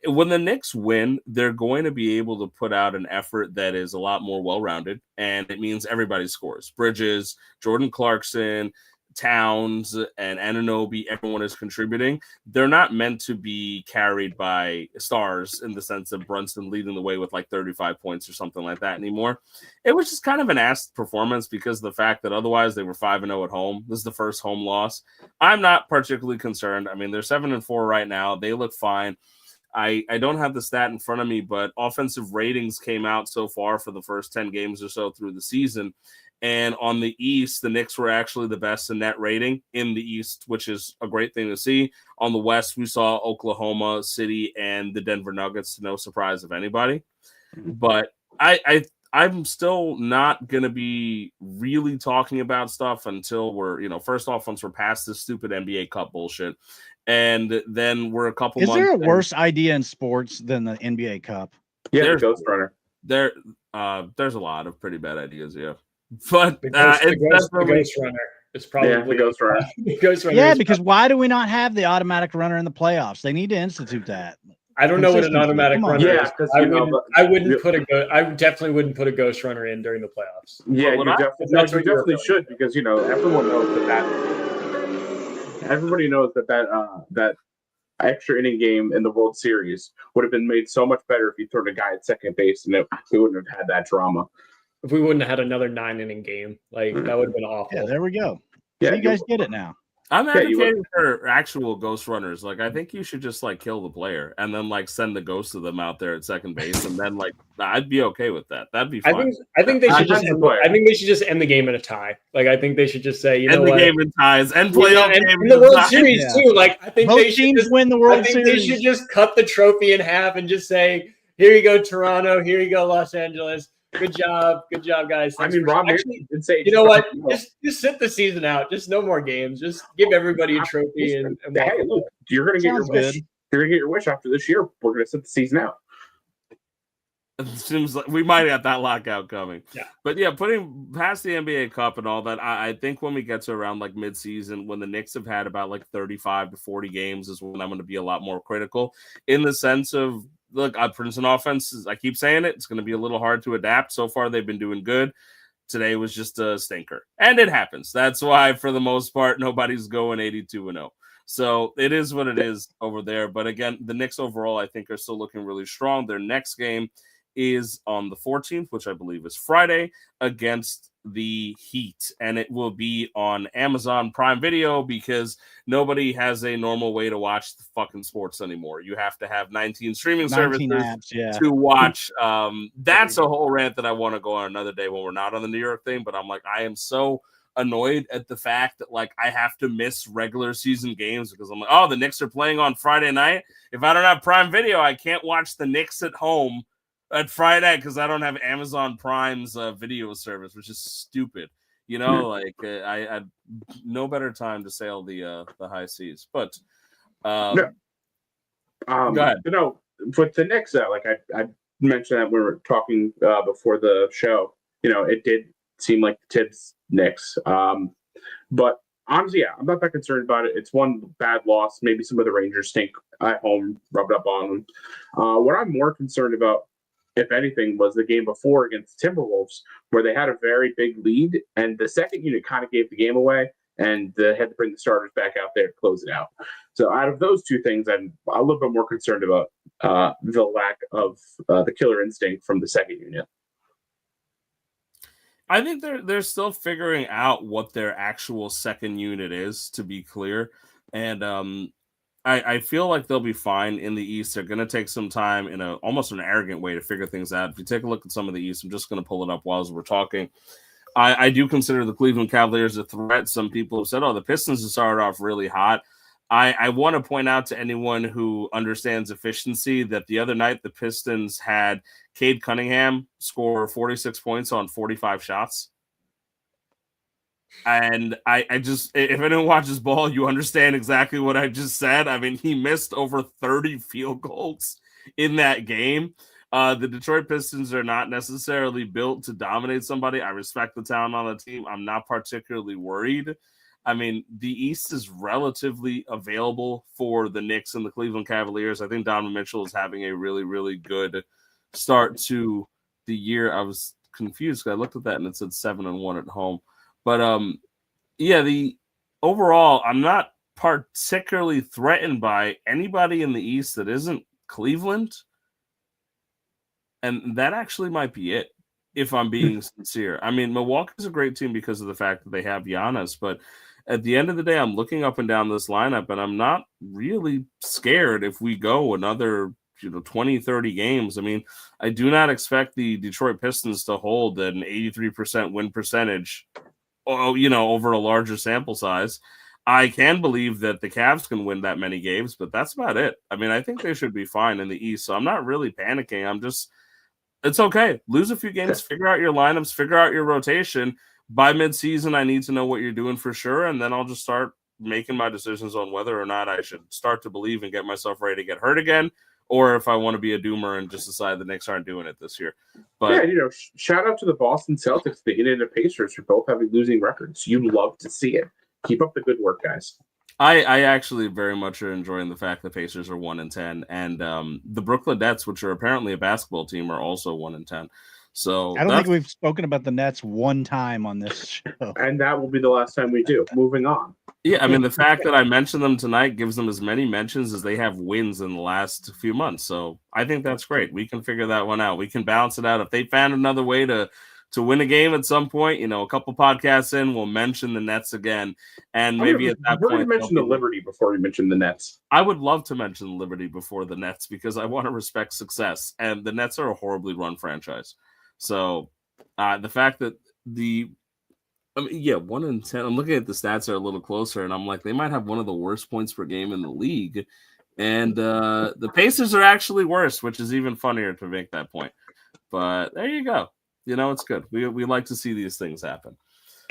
When the Knicks win, they're going to be able to put out an effort that is a lot more well-rounded, and it means everybody scores. Bridges, Jordan Clarkson, Towns, and Anunoby, everyone is contributing. They're not meant to be carried by stars in the sense of Brunson leading the way with like 35 points or something like that anymore. It was just kind of an ass performance because of the fact that otherwise they were 5-0 at home. This is the first home loss. I'm not particularly concerned. I mean, they're 7-4 right now. They look fine. I don't have the stat in front of me, but offensive ratings came out so far for the first 10 games or so through the season. And on the East, the Knicks were actually the best in net rating in the East, which is a great thing to see. On the West, we saw Oklahoma City and the Denver Nuggets, to no surprise of anybody. But I'm still not going to be really talking about stuff until we're, first off, once we're past this stupid NBA Cup bullshit. And then we're a couple months. Is there a worse idea in sports than the NBA Cup? Yeah, there's Ghost Runner. There's a lot of pretty bad ideas, yeah. But the Ghost Runner. It's probably the Ghost Runner. Ghost Runner. Yeah, because why do we not have the automatic runner in the playoffs? They need to institute that. I don't know what an automatic runner is. I definitely wouldn't put a Ghost Runner in during the playoffs. Yeah, you definitely should because everyone knows that. Everybody knows that extra inning game in the World Series would have been made so much better if you threw a guy at second base and we wouldn't have had that drama. If we wouldn't have had another 9-inning game, that would have been awful. Yeah, there we go. Yeah, so you guys get it now. I'm advocating for actual ghost runners. Like, I think you should just kill the player and then send the ghost of them out there at second base, and then I'd be okay with that. That'd be fine. I think they should just end the game in a tie. I think they should just say, end the game in ties and playoff game in the World Series too. I think both they should teams win the World Series. They should just cut the trophy in half and just say, "Here you go, Toronto. Here you go, Los Angeles. Good job, guys. I mean, Rob did say, you know what? Just sit the season out. Just no more games. Just give everybody a trophy and hey, look, you're gonna get your wish. You're gonna get your wish after this year. We're gonna sit the season out. It seems like we might have that lockout coming. Yeah. But yeah, putting past the NBA Cup and all that, I think when we get to around like mid-season, when the Knicks have had about like 35 to 40 games is when I'm going to be a lot more critical in the sense of, look, Princeton offense, I keep saying it, it's going to be a little hard to adapt. So far, they've been doing good. Today was just a stinker. And it happens. That's why, for the most part, nobody's going 82-0. So it is what it is over there. But again, the Knicks overall, I think, are still looking really strong. Their next game is on the 14th, which I believe is Friday, against the Heat. And it will be on Amazon Prime Video because nobody has a normal way to watch the fucking sports anymore. You have to have 19 streaming services apps, to watch. That's a whole rant that I want to go on another day when we're not on the New York thing. But I'm like, I am so annoyed at the fact that like I have to miss regular season games because I'm like, oh, the Knicks are playing on Friday night. If I don't have Prime Video, I can't watch the Knicks at home at Friday because I don't have Amazon Prime's video service, which is stupid. You know, like I had no better time to sail the high seas. But go ahead. You know, with the Knicks, like I mentioned that we were talking before the show. You know, it did seem like the Tibbs Knicks, but honestly, yeah, I'm not that concerned about it. It's one bad loss. Maybe some of the Rangers stink at home, rubbed up on them. What I'm more concerned about, if anything, was the game before against the Timberwolves, where they had a very big lead, and the second unit kind of gave the game away, and they had to bring the starters back out there to close it out. So out of those two things, I'm a little bit more concerned about the lack of the killer instinct from the second unit. I think they're still figuring out what their actual second unit is, to be clear. And I feel like they'll be fine in the East. They're going to take some time in almost an arrogant way to figure things out. If you take a look at some of the East, I'm just going to pull it up while we're talking. I do consider the Cleveland Cavaliers a threat. Some people have said, oh, the Pistons have started off really hot. I want to point out to anyone who understands efficiency that the other night the Pistons had Cade Cunningham score 46 points on 45 shots. And I just, if anyone watches ball, you understand exactly what I just said. I mean, he missed over 30 field goals in that game. The Detroit Pistons are not necessarily built to dominate somebody. I respect the talent on the team. I'm not particularly worried. I mean, the East is relatively available for the Knicks and the Cleveland Cavaliers. I think Donovan Mitchell is having a really, really good start to the year. I was confused because I looked at that and it said 7-1 at home. But yeah, the overall, I'm not particularly threatened by anybody in the East that isn't Cleveland. And that actually might be it, if I'm being sincere. I mean, Milwaukee's a great team because of the fact that they have Giannis, but at the end of the day, I'm looking up and down this lineup, and I'm not really scared if we go another 20, 30 games. I mean, I do not expect the Detroit Pistons to hold an 83% win percentage, over a larger sample size. I can believe that the Cavs can win that many games, but that's about it. I mean, I think they should be fine in the East, so I'm not really panicking. It's okay. Lose a few games, figure out your lineups, figure out your rotation. By midseason, I need to know what you're doing for sure, and then I'll just start making my decisions on whether or not I should start to believe and get myself ready to get hurt again, or if I want to be a doomer and just decide the Knicks aren't doing it this year. But yeah, shout out to the Boston Celtics, the Indiana Pacers, who both having losing records. You love to see it. Keep up the good work, guys. I actually very much are enjoying the fact the Pacers are 1-10, and the Brooklyn Nets, which are apparently a basketball team, are also 1-10. So I don't think we've spoken about the Nets one time on this show. And that will be the last time we do. Moving on. Yeah, I mean, the fact that I mentioned them tonight gives them as many mentions as they have wins in the last few months. So I think that's great. We can figure that one out. We can balance it out. If they found another way to win a game at some point, a couple podcasts in, we'll mention the Nets again. And maybe at that point, we're going to mention the Liberty before we mention the Nets. I would love to mention the Liberty before the Nets because I want to respect success. And the Nets are a horribly run franchise. So the fact that 1-10, I'm looking at the stats are a little closer, and I'm like, they might have one of the worst points per game in the league. And the Pacers are actually worse, which is even funnier to make that point. But there you go. It's good. We like to see these things happen.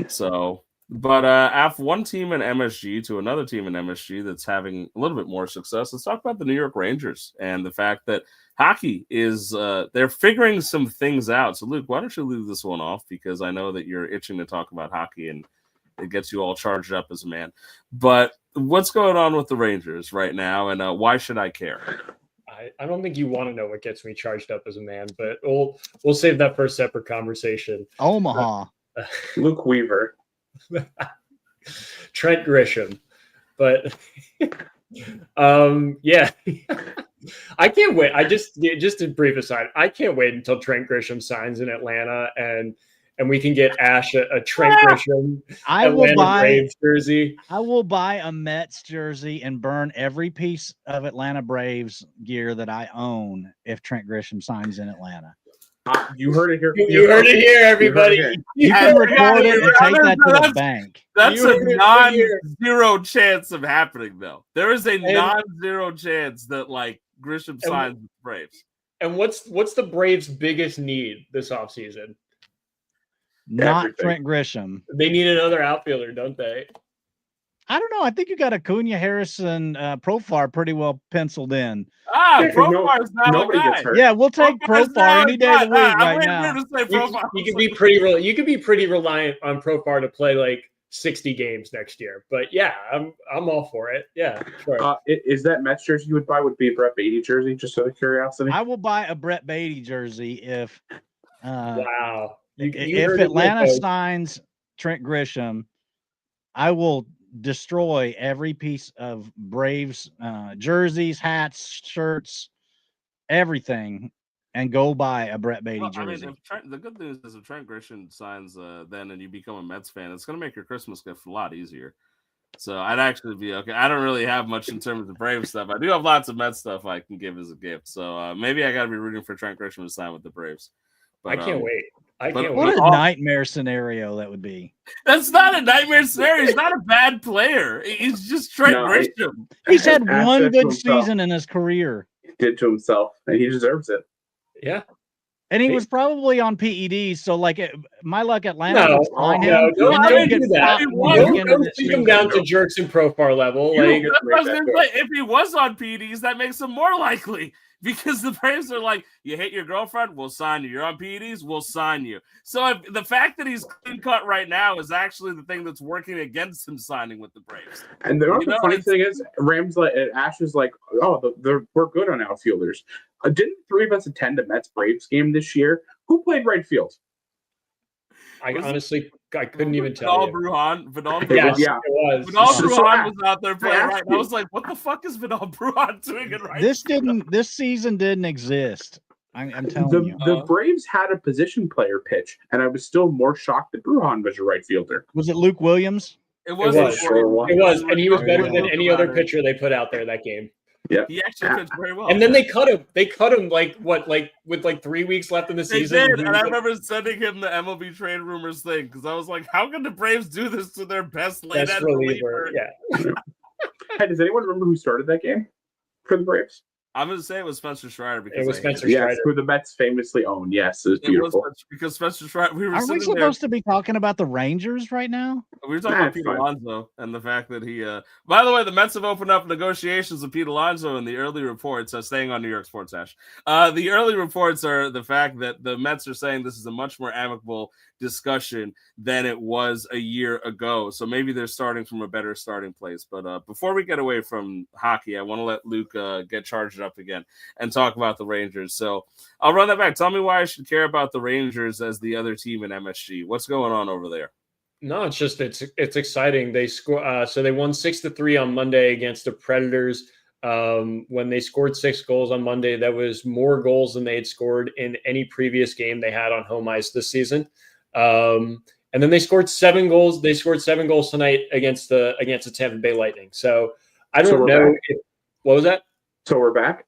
So, but after one team in MSG to another team in MSG that's having a little bit more success, let's talk about the New York Rangers and the fact that hockey is they're figuring some things out. So, Luke, why don't you leave this one off, because I know that you're itching to talk about hockey and it gets you all charged up as a man. But what's going on with the Rangers right now, and why should I care? I don't think you want to know what gets me charged up as a man, but we'll save that for a separate conversation. Omaha. Luke Weaver. Trent Grisham. But yeah. I can't wait. Just a brief aside, I can't wait until Trent Grisham signs in Atlanta and we can get Ash a Trent Grisham Atlanta Braves jersey. I will buy a Mets jersey and burn every piece of Atlanta Braves gear that I own if Trent Grisham signs in Atlanta. You heard it here. You heard it here, everybody. You can record it and take that to the bank. That's a non-zero chance of happening, though. There is a non-zero chance that Grisham signs with the Braves. And what's the Braves' biggest need this offseason? Not Trent Grisham. They need another outfielder, don't they? I don't know. I think you got Acuna, Harrison, Profar pretty well penciled in. Profar's not a guy. Yeah, we'll take Profar any day of the week right now. You could be pretty reliant on Profar to play 60 games next year. But yeah, I'm all for it. Yeah, sure. Is that Mets jersey you would buy would be a Brett Beatty jersey, just out of curiosity? I will buy a Brett Beatty jersey if wow. If Atlanta signs Trent Grisham, I will destroy every piece of Braves jerseys, hats, shirts, everything, and go buy a Brett Beatty jersey. The good news is if Trent Grisham signs then and you become a Mets fan, it's going to make your Christmas gift a lot easier. So I'd actually be okay. I don't really have much in terms of Braves stuff. I do have lots of Mets stuff I can give as a gift. So maybe I got to be rooting for Trent Grisham to sign with the Braves. But, I can't wait. What a nightmare scenario that would be. That's not a nightmare scenario. He's not a bad player. He's just Trent Grisham. He's had one good season in his career. He did to himself, and he deserves it. Yeah. And he was probably on PEDs, so my luck Atlanta would sign him. Don't do that. Don't take him down to Jaxson Profar level. If he was on PEDs, that makes him more likely. Because the Braves are like, you hate your girlfriend, we'll sign you. You're on PEDs, we'll sign you. So the fact that he's clean cut right now is actually the thing that's working against him signing with the Braves. And the funny thing is, Ash is like, we're good on outfielders. Didn't three of us attend a Mets Braves game this year? Who played right field? I couldn't even tell you. Vidal yes, it was. Vidal Brujan was out there playing right. I was like, what the fuck is Vidal Brujan doing in right? This season didn't exist. I'm telling you. The Braves had a position player pitch, and I was still more shocked that Brujan was a right fielder. Was it Luke Williams? It was, and he was better than any other pitcher they put out there that game. Yeah, he actually pitched very well. And then they cut him. They cut him with 3 weeks left in the season. They did, and I remember sending him the MLB trade rumors thing because I was like, "How can the Braves do this to their best reliever?" Yeah. Hey, does anyone remember who started that game for the Braves? I'm going to say it was Spencer Strider because it was Spencer Strider. Yes, who the Mets famously own. Yes, it was beautiful. Because Spencer Strider. Are we supposed to be talking about the Rangers right now? We were talking about Pete Alonso and the fact that he. By the way, the Mets have opened up negotiations with Pete Alonso, and the early reports. Staying on New York Sports, Ash. The early reports are the fact that the Mets are saying this is a much more amicable discussion than it was a year ago. So maybe they're starting from a better starting place. But before we get away from hockey, I want to let Luke get charged up again and talk about the Rangers. So I'll run that back. Tell me why I should care about the Rangers as the other team in MSG. What's going on over there? No, it's just it's exciting. They score. So they won 6-3 on Monday against the Predators. When they scored 6 goals on Monday, that was more goals than they had scored in any previous game they had on home ice this season. And then they scored 7 goals. They scored 7 goals tonight against the Tampa Bay Lightning. So I don't know. What was that? So we're back.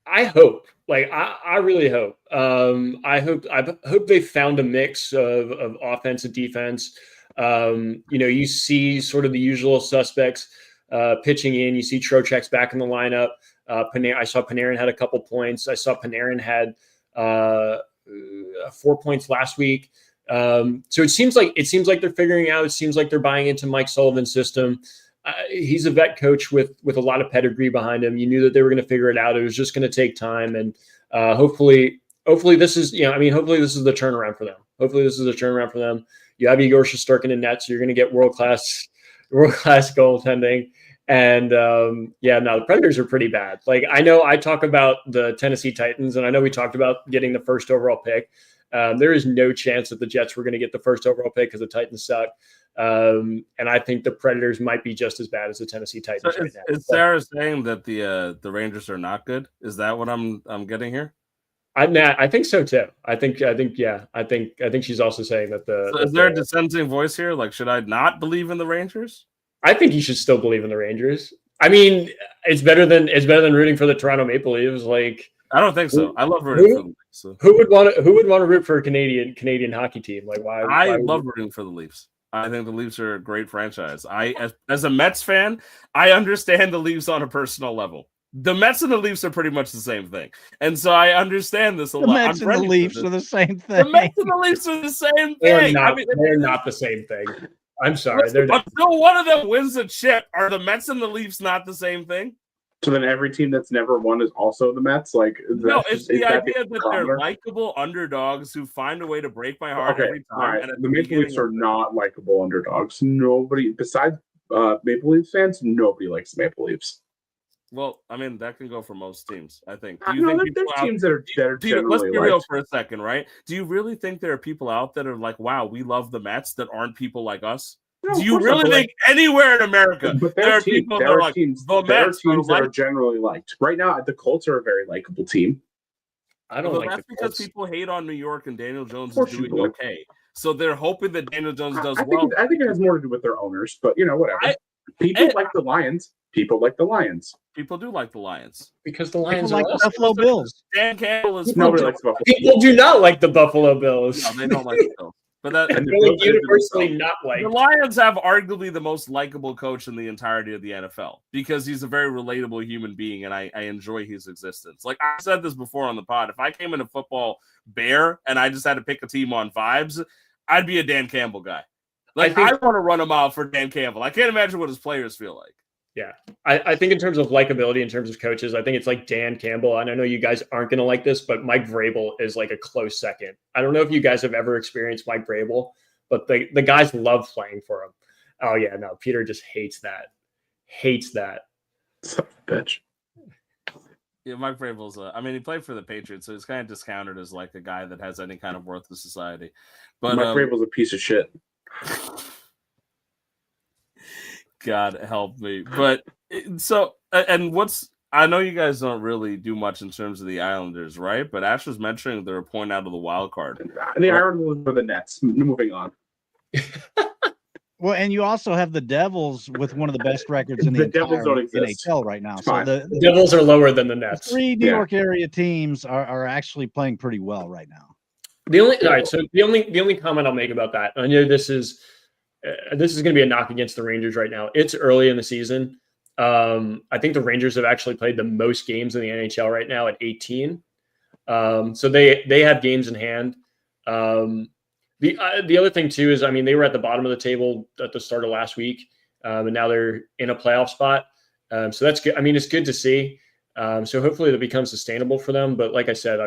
I hope. I really hope. I hope they found a mix of offense and defense. You see sort of the usual suspects pitching in. You see Trocheck's back in the lineup. I saw Panarin had a couple points. I saw Panarin had 4 points last week. So it seems like they're figuring out. It seems like they're buying into Mike Sullivan's system. He's a vet coach with a lot of pedigree behind him. You knew that they were going to figure it out. It was just going to take time, and hopefully this is hopefully this is the turnaround for them. Hopefully this is a turnaround for them. You have Igor Shesterkin in net, so you're going to get world class goaltending. And the Predators are pretty bad. Like, I know I talk about the Tennessee Titans, and I know we talked about getting the first overall pick. There is no chance that the Jets were going to get the first overall pick because the Titans suck. And I think the Predators might be just as bad as the Tennessee Titans right now. Is Sarah saying that the Rangers are not good? Is that what I'm getting here? I think so too. I think she's also saying that is there a dissenting voice here? Like, should I not believe in the Rangers? I think you should still believe in the Rangers. I mean, it's better than rooting for the Toronto Maple Leafs. Like, I don't think so. I love rooting for the Leafs. So. Who would want to root for a Canadian hockey team? Like, why? I love rooting for the Leafs. I think the Leafs are a great franchise. As a Mets fan, I understand the Leafs on a personal level. The Mets and the Leafs are pretty much the same thing. And so I understand this a lot. The Mets and the Leafs are the same thing. The Mets and the Leafs are the same thing. They're not the same thing. I'm sorry. Until one of them wins a chip, are the Mets and the Leafs not the same thing? So then every team that's never won is also the Mets? Like, no, it's the idea that they're likable underdogs who find a way to break my heart every time. Right. And the Maple Leafs are not likable underdogs. Nobody, besides Maple Leafs fans, nobody likes the Maple Leafs. Well, I mean, that can go for most teams, I think. Do you think there's teams that are Peter, let's be real for a second, right? Do you really think there are people out that are like, wow, we love the Mets that aren't people like us? No, do you really think anywhere in America there are people that are like teams that are generally liked? Right now, the Colts are a very likable team. I don't like that's because people hate on New York and Daniel Jones is doing okay. So they're hoping that Daniel Jones does well. I think it has more to do with their owners, but whatever. People like the Lions. People like the Lions. People do like the Lions because the Lions like the Buffalo Bills. Dan Campbell is nobody likes Buffalo. People do not like the Buffalo Bills. No, they don't like the Bills. But that universally not like. The Lions have arguably the most likable coach in the entirety of the NFL because he's a very relatable human being, and I enjoy his existence. Like I said this before on the pod, if I came into football bare and I just had to pick a team on vibes, I'd be a Dan Campbell guy. Like I want to run a mile for Dan Campbell. I can't imagine what his players feel like. Yeah, I think in terms of likability, in terms of coaches, I think it's like Dan Campbell. And I know you guys aren't going to like this, but Mike Vrabel is like a close second. I don't know if you guys have ever experienced Mike Vrabel, but the guys love playing for him. Oh, yeah, no, Peter just hates that. Son of a bitch. Yeah, Mike Vrabel's, he played for the Patriots, so he's kind of discounted as like a guy that has any kind of worth to society. But Mike Vrabel's a piece of shit. God help me. But so, and I know you guys don't really do much in terms of the Islanders, right? But Ash was mentioning they're a point out of the wild card. The Islanders are the Nets. Moving on. Well, and you also have the Devils with one of the best records in the Devils don't exist. NHL right now. So the Devils are lower than the Nets. Three New York area teams are actually playing pretty well right now. The only comment I'll make about that, I know this is going to be a knock against the Rangers right now. It's early in the season. I think the Rangers have actually played the most games in the NHL right now at 18. So they have games in hand. The other thing too is, they were at the bottom of the table at the start of last week, and now they're in a playoff spot. So that's good. It's good to see. So hopefully that becomes sustainable for them. But like I said,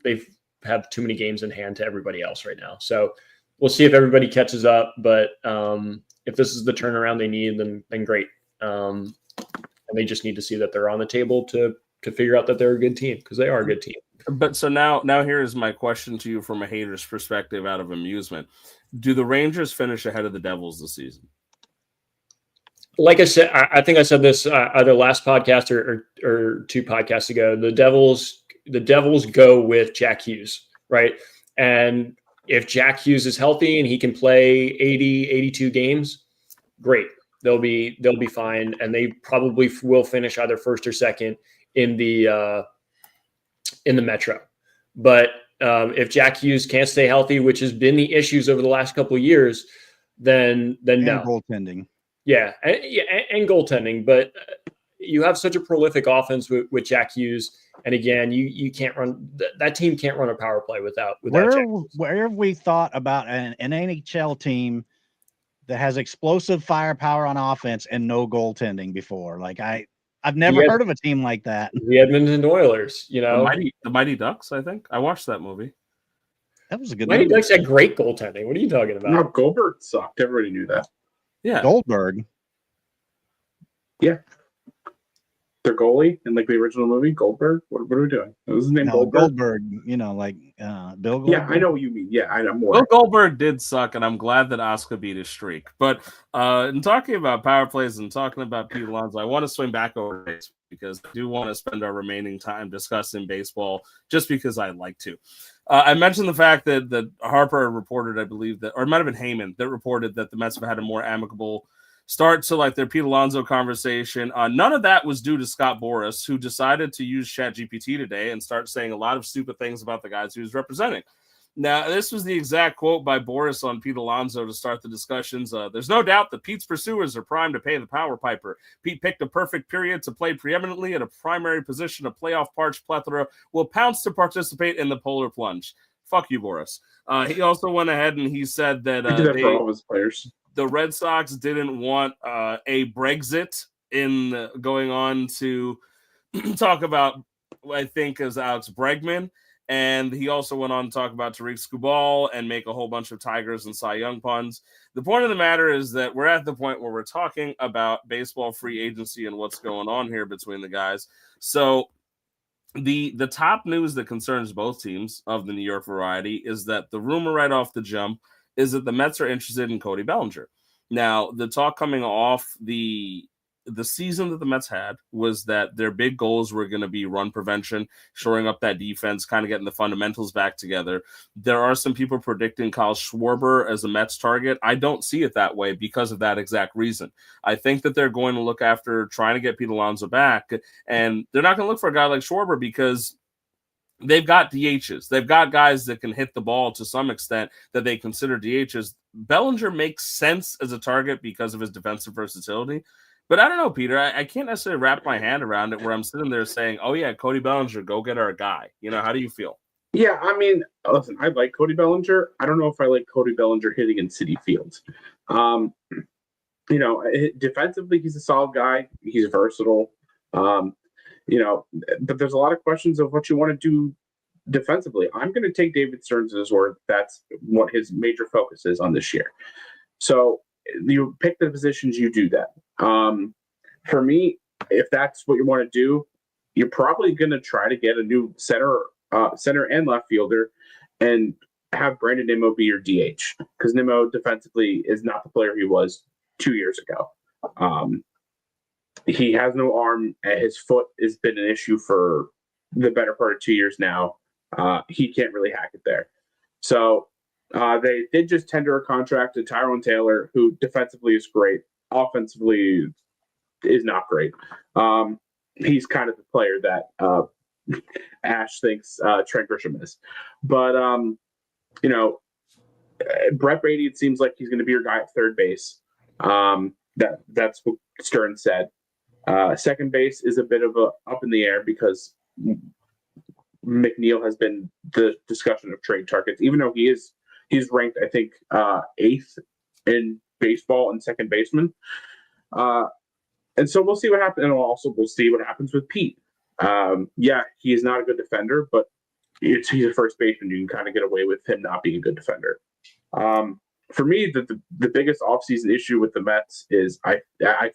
they've have too many games in hand to everybody else right now. So we'll see if everybody catches up. But if this is the turnaround they need, then great. And they just need to see that they're on the table to figure out that they're a good team, because they are a good team. But so now here is my question to you from a hater's perspective out of amusement. Do the Rangers finish ahead of the Devils this season? Like I said, I think I said this either last podcast or two podcasts ago. The Devils go with Jack Hughes, right? And if Jack Hughes is healthy and he can play 80, 82 games, great. They'll be fine, and they probably will finish either first or second in the Metro. But if Jack Hughes can't stay healthy, which has been the issues over the last couple of years, then no. Goaltending. Yeah, and goaltending. But you have such a prolific offense with Jack Hughes. And again, you can't run that team can't run a power play without where have we thought about an NHL team that has explosive firepower on offense and no goaltending before? Like I've never heard of a team like that. The Edmonton Oilers, the Mighty Ducks. I think I watched that movie. That was a good Mighty movie. Ducks had great goaltending. What are you talking about? No, Goldberg sucked. Everybody knew that. Yeah, Goldberg. Yeah. Their goalie in like the original movie, Goldberg. What are we doing? What was his name? Goldberg. Like Bill Goldberg. Yeah, I know what you mean. Yeah, I know more. Bill Goldberg did suck, and I'm glad that Oscar beat his streak. But in talking about power plays and talking about Pete Alonso, I want to swing back over to baseball because I do want to spend our remaining time discussing baseball just because I like to. I mentioned the fact that Harper reported, I believe that, or it might have been Heyman that reported that the Mets have had a more amicable start to like their Pete Alonso conversation. None of that was due to Scott Boras, who decided to use ChatGPT today and start saying a lot of stupid things about the guys he was representing. Now, this was the exact quote by Boras on Pete Alonso to start the discussions. There's no doubt that Pete's pursuers are primed to pay the power piper. Pete picked a perfect period to play preeminently at a primary position, a playoff parched plethora, will pounce to participate in the polar plunge. Fuck you, Boras. He also went ahead and he said that, he did that for all of his players. The Red Sox didn't want a Brexit in going on to talk about, I think, as Alex Bregman. And he also went on to talk about Tariq Skubal and make a whole bunch of Tigers and Cy Young puns. The point of the matter is that we're at the point where we're talking about baseball free agency and what's going on here between the guys. So the top news that concerns both teams of the New York variety is that the rumor right off the jump is that the Mets are interested in Cody Bellinger. Now, the talk coming off the season that the Mets had was that their big goals were going to be run prevention, shoring up that defense, kind of getting the fundamentals back together. There are some people predicting Kyle Schwarber as a Mets target. I don't see it that way because of that exact reason. I think that they're going to look after trying to get Pete Alonso back, and they're not going to look for a guy like Schwarber because they've got DHs. They've got guys that can hit the ball to some extent that they consider DHs. Bellinger makes sense as a target because of his defensive versatility. But I don't know, Peter. I can't necessarily wrap my hand around it where I'm sitting there saying, oh, yeah, Cody Bellinger, go get our guy. How do you feel? Yeah, I mean, listen, I like Cody Bellinger. I don't know if I like Cody Bellinger hitting in Citi Field. Defensively, he's a solid guy. He's versatile. But there's a lot of questions of what you want to do defensively. I'm going to take David Stearns' word. That's what his major focus is on this year. So you pick the positions, you do that. For me, if that's what you want to do, you're probably going to try to get a new center and left fielder and have Brandon Nimmo be your DH because Nimmo defensively is not the player he was 2 years ago. He has no arm. His foot has been an issue for the better part of 2 years now. He can't really hack it there. So they did just tender a contract to Tyrone Taylor, who defensively is great. Offensively is not great. He's kind of the player that Ash thinks Trent Grisham is. But, Brett Brady, it seems like he's going to be your guy at third base. That's what Stern said. Second base is a bit of a up in the air because McNeil has been the discussion of trade targets, even though he's ranked, I think, 8th in baseball and second baseman. And so we'll see what happens. And also we'll see what happens with Pete. He is not a good defender, but he's a first baseman. You can kind of get away with him not being a good defender. For me, the biggest offseason issue with the Mets is I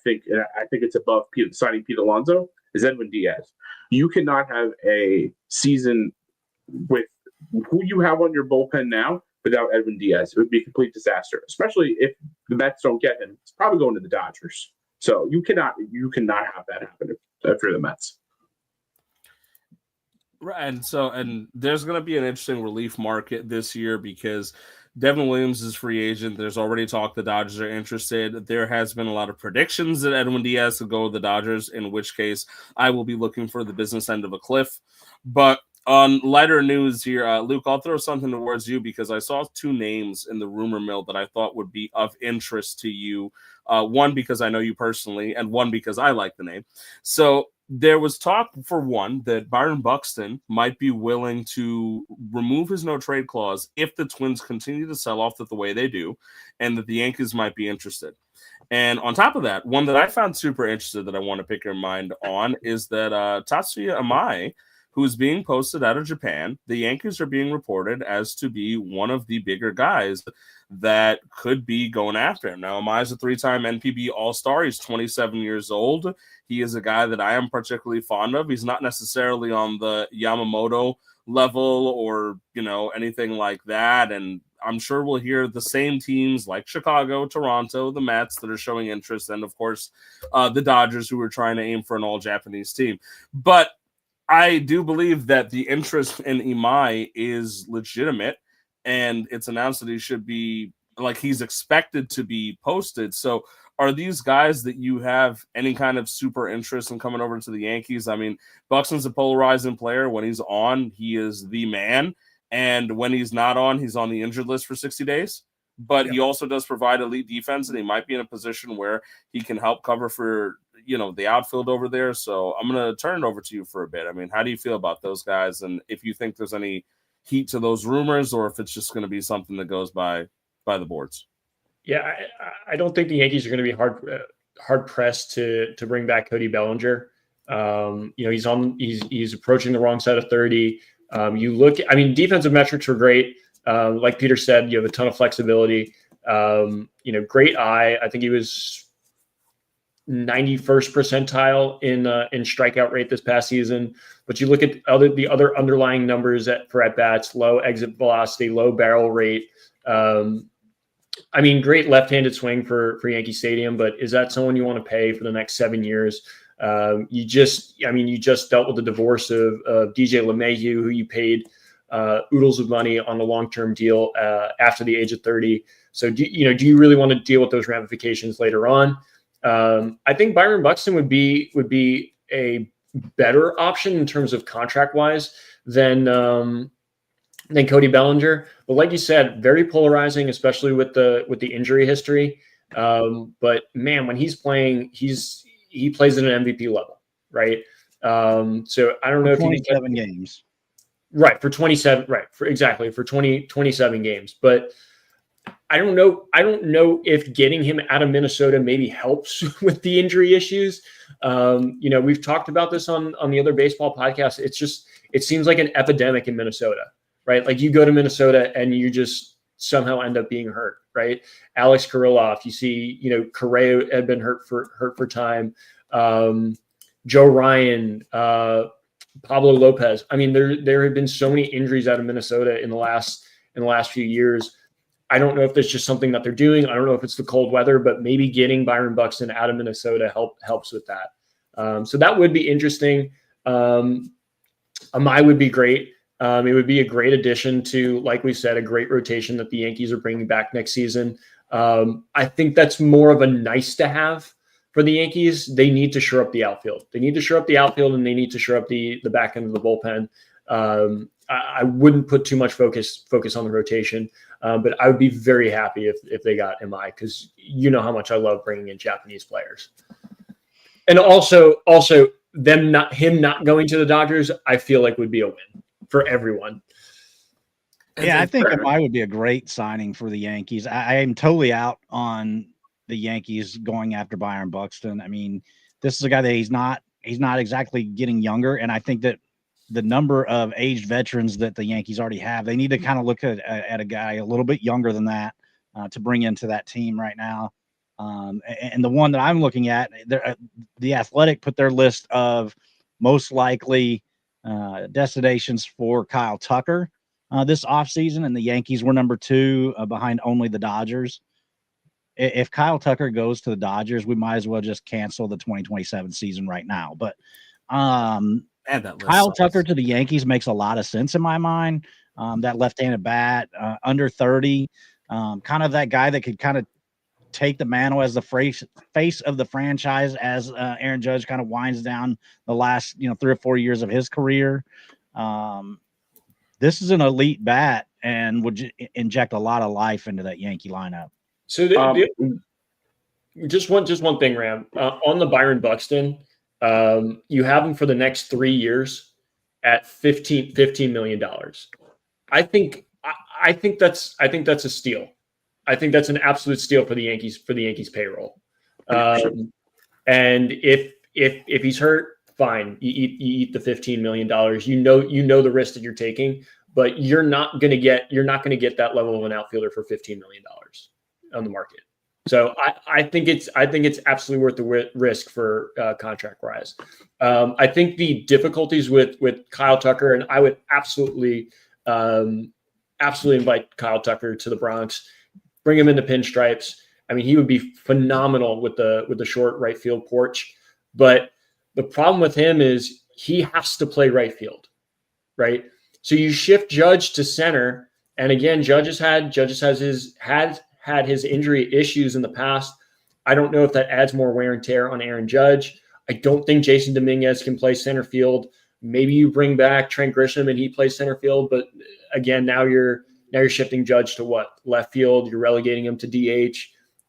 think it's above signing Pete Alonso is Edwin Diaz. You cannot have a season with who you have on your bullpen now without Edwin Diaz. It would be a complete disaster, especially if the Mets don't get him. It's probably going to the Dodgers. So you cannot have that happen for the Mets. Right, and there's going to be an interesting relief market this year because Devin Williams is free agent. There's already talk the Dodgers are interested. There has been a lot of predictions that Edwin Diaz will go to the Dodgers, in which case I will be looking for the business end of a cliff. But On lighter news here, Luke, I'll throw something towards you because I saw two names in the rumor mill that I thought would be of interest to you. One, because I know you personally, and one, because I like the name. So there was talk, for one, that Byron Buxton might be willing to remove his no-trade clause if the Twins continue to sell off the way they do, and that the Yankees might be interested. And on top of that, one that I found super interested that I want to pick your mind on is that Tatsuya Amai, who's being posted out of Japan, the Yankees are being reported as to be one of the bigger guys that could be going after him. Now, Amai's a three-time NPB All-Star. He's 27 years old. He is a guy that I am particularly fond of. He's not necessarily on the Yamamoto level or, anything like that. And I'm sure we'll hear the same teams like Chicago, Toronto, the Mets that are showing interest, and, of course, the Dodgers, who are trying to aim for an all-Japanese team. But I do believe that the interest in Imai is legitimate, and it's announced that he should be, he's expected to be posted. So are these guys that you have any kind of super interest in coming over to the Yankees? I mean, Buxton's a polarizing player. When he's on, he is the man. And when he's not on, he's on the injured list for 60 days. But he also does provide elite defense, and he might be in a position where he can help cover for the outfield over there. So I'm going to turn it over to you for a bit. I mean, how do you feel about those guys? And if you think there's any heat to those rumors, or if it's just going to be something that goes by the boards? Yeah, I don't think the Yankees are going to be hard pressed to bring back Cody Bellinger. He's approaching the wrong side of 30. Defensive metrics were great. Like Peter said, you have a ton of flexibility. Great eye. I think he was 91st percentile in strikeout rate this past season. But you look at the other underlying numbers for at bats: low exit velocity, low barrel rate. Great left-handed swing for Yankee Stadium. But is that someone you want to pay for the next 7 years? You just dealt with the divorce of DJ LeMahieu, who you paid oodles of money on a long-term deal after the age of 30. So do you really want to deal with those ramifications later on? I think Byron Buxton would be a better option in terms of contract-wise than Cody Bellinger. But like you said, very polarizing, especially with the injury history. But man, when he's playing, he plays at an MVP level, right? So I don't know if 27 games. Right, for 27, right, for 27 games. But I don't know if getting him out of Minnesota maybe helps with the injury issues. We've talked about this on the other baseball podcast. It seems like an epidemic in Minnesota, right? Like, you go to Minnesota and you just somehow end up being hurt, right? Alex Kirilloff, you see, Correa had been hurt for time. Joe Ryan, Pablo Lopez. I mean, there have been so many injuries out of Minnesota in the last few years. I don't know if there's just something that they're doing. I don't know if it's the cold weather, but maybe getting Byron Buxton out of Minnesota helps with that. So that would be interesting. Amai would be great. It would be a great addition to, like we said, a great rotation that the Yankees are bringing back next season. I think that's more of a nice to have for the Yankees. They need to shore up the outfield. And they need to shore up the back end of the bullpen. I wouldn't put too much focus on the rotation, but I would be very happy if they got MI, because you know how much I love bringing in Japanese players. And also him not going to the Dodgers, I feel like would be a win for everyone. Yeah, I think MI would be a great signing for the Yankees. I am totally out on the Yankees going after Byron Buxton. I mean, this is a guy that he's not exactly getting younger, and I think that the number of aged veterans that the Yankees already have, they need to kind of look at a guy a little bit younger than that to bring into that team right now. And the one that I'm looking at, the Athletic put their list of most likely destinations for Kyle Tucker this offseason, and the Yankees were number 2 behind only the Dodgers. If Kyle Tucker goes to the Dodgers, we might as well just cancel the 2027 season right now. But Kyle Tucker to the Yankees makes a lot of sense in my mind. That left-handed bat, under 30, kind of that guy that could kind of take the mantle as the face of the franchise as Aaron Judge kind of winds down the last 3 or 4 years of his career. This is an elite bat and would inject a lot of life into that Yankee lineup. So just one thing, Ram. On the Byron Buxton, you have him for the next 3 years at $15 million. I think that's a steal. I think that's an absolute steal for the Yankees payroll. And if he's hurt, fine. You eat the $15 million. You know the risk that you're taking, but you're not going to get that level of an outfielder for $15 million on the market. So I think it's absolutely worth the risk for contract rise. I think the difficulties with Kyle Tucker, and I would absolutely invite Kyle Tucker to the Bronx, bring him into pinstripes. I mean, he would be phenomenal with the short right field porch. But the problem with him is he has to play right field, right? So you shift Judge to center, and again, Judge has had his injury issues in the past. I don't know if that adds more wear and tear on Aaron Judge. I don't think Jason Dominguez can play center field. Maybe you bring back Trent Grisham and he plays center field, but again, now you're shifting Judge to what? Left field. You're relegating him to DH.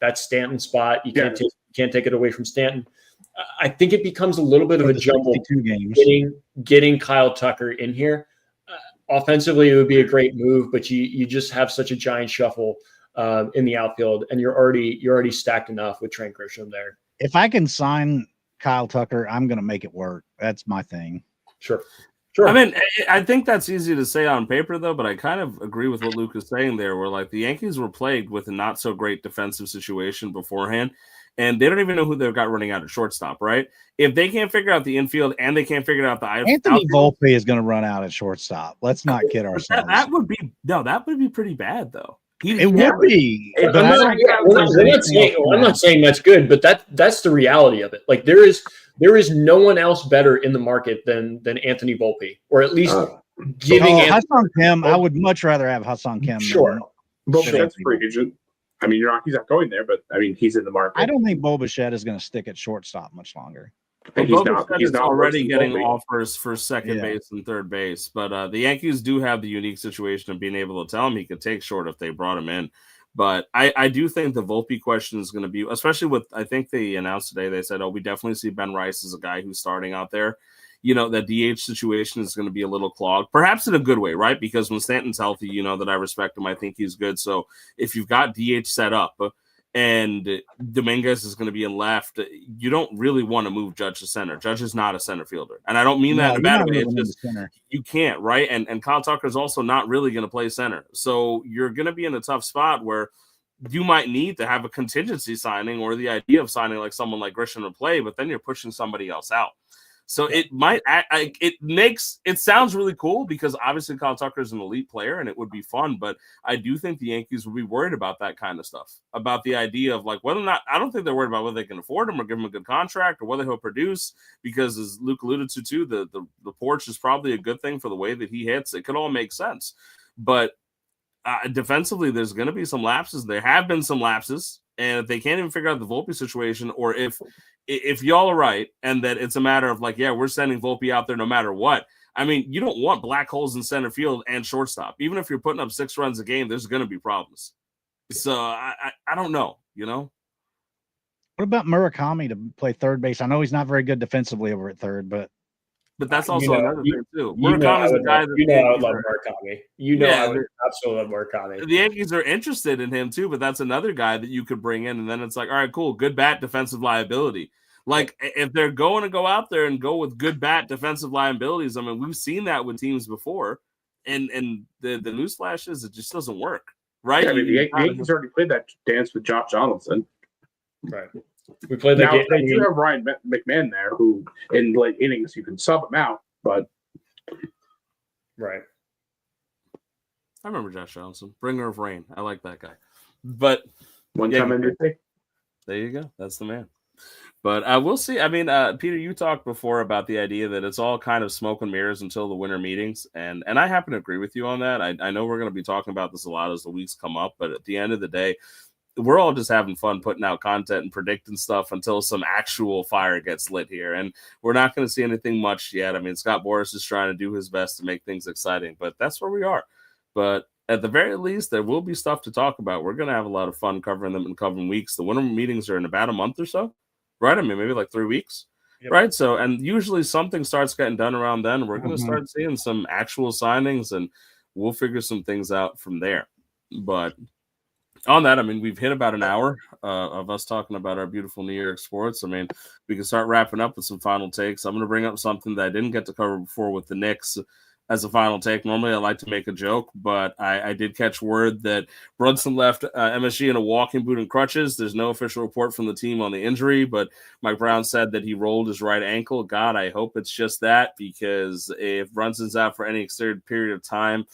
That's Stanton's spot. You can't take it away from Stanton. I think it becomes a little bit of a jumble getting Kyle Tucker in here. Offensively, it would be a great move, but you just have such a giant shuffle in the outfield, and you're already stacked enough with Trent Grisham there. If I can sign Kyle Tucker, I'm going to make it work. That's my thing. Sure. I mean, I think that's easy to say on paper, though, but I kind of agree with what Luke is saying there, where like the Yankees were plagued with a not so great defensive situation beforehand, and they don't even know who they've got running out at shortstop, right? If they can't figure out the infield and they can't figure out the Anthony Volpe is going to run out at shortstop. Let's not kid ourselves. That would be pretty bad, though. It would be. I'm not saying that's good, but that's the reality of it. Like there is no one else better in the market than Anthony Volpe, or at least giving Ha-Seong Kim. I would much rather have Ha-Seong Kim. Sure, Bichette free agent. I mean, he's not going there, but I mean, he's in the market. I don't think Bo Bichette is going to stick at shortstop much longer. He's not already getting offers for second base and third base, but the Yankees do have the unique situation of being able to tell him he could take short if they brought him in. But I do think the Volpe question is going to be, especially with, I think they announced today, they said, we definitely see Ben Rice as a guy who's starting out there. You know, that DH situation is going to be a little clogged, perhaps in a good way, right? Because when Stanton's healthy, you know that I respect him. I think he's good. So if you've got DH set up and Dominguez is going to be in left, you don't really want to move Judge to center. Judge is not a center fielder. And I don't mean that in a bad way. It's just you can't, right? And Kyle Tucker is also not really going to play center. So you're going to be in a tough spot where you might need to have a contingency signing or the idea of signing like someone like Grisham to play, but then you're pushing somebody else out. So it sounds really cool because obviously Kyle Tucker is an elite player and it would be fun, but I do think the Yankees would be worried about that kind of stuff, about the idea of like whether or not, I don't think they're worried about whether they can afford him or give him a good contract or whether he'll produce, because as Luke alluded to too, the porch is probably a good thing for the way that he hits. It could all make sense, but defensively, there's going to be some lapses. There have been some lapses, and if they can't even figure out the Volpe situation, or if y'all are right, and that it's a matter of like, yeah, we're sending Volpe out there no matter what. I mean, you don't want black holes in center field and shortstop. Even if you're putting up 6 runs a game, there's going to be problems. So I don't know, you know. What about Murakami to play third base? I know he's not very good defensively over at third, but that's also another thing too. Murakami's the guy that I love Murakami. I would absolutely love Murakami. The Yankees are interested in him too, but that's another guy that you could bring in, and then it's like, all right, cool, good bat, defensive liability. Like if they're going to go out there and go with good bat, defensive liabilities, I mean, we've seen that with teams before, and the newsflash is it just doesn't work, right? Yeah, I mean, the Yankees already played that dance with Josh Donaldson, right? We played that game. They do have Ryan McMahon there, who in late innings you can sub him out, but right. I remember Josh Johnson, bringer of rain. I like that guy. But one-time MVP. There you go. That's the man. But we'll see. I mean, Peter, you talked before about the idea that it's all kind of smoke and mirrors until the winter meetings, and I happen to agree with you on that. I know we're going to be talking about this a lot as the weeks come up, but at the end of the day, we're all just having fun putting out content and predicting stuff until some actual fire gets lit here. And we're not going to see anything much yet. I mean, Scott Boras is trying to do his best to make things exciting, but that's where we are. But at the very least, there will be stuff to talk about. We're going to have a lot of fun covering them in coming weeks. The winter meetings are in about a month or so, right? I mean, maybe like 3 weeks, right? So, and usually something starts getting done around then. We're going to start seeing some actual signings, and we'll figure some things out from there. But on that, I mean, we've hit about an hour of us talking about our beautiful New York sports. I mean, we can start wrapping up with some final takes. I'm going to bring up something that I didn't get to cover before with the Knicks as a final take. Normally, I like to make a joke, but I did catch word that Brunson left MSG in a walking boot and crutches. There's no official report from the team on the injury, but Mike Brown said that he rolled his right ankle. God, I hope it's just that, because if Brunson's out for any extended period of time,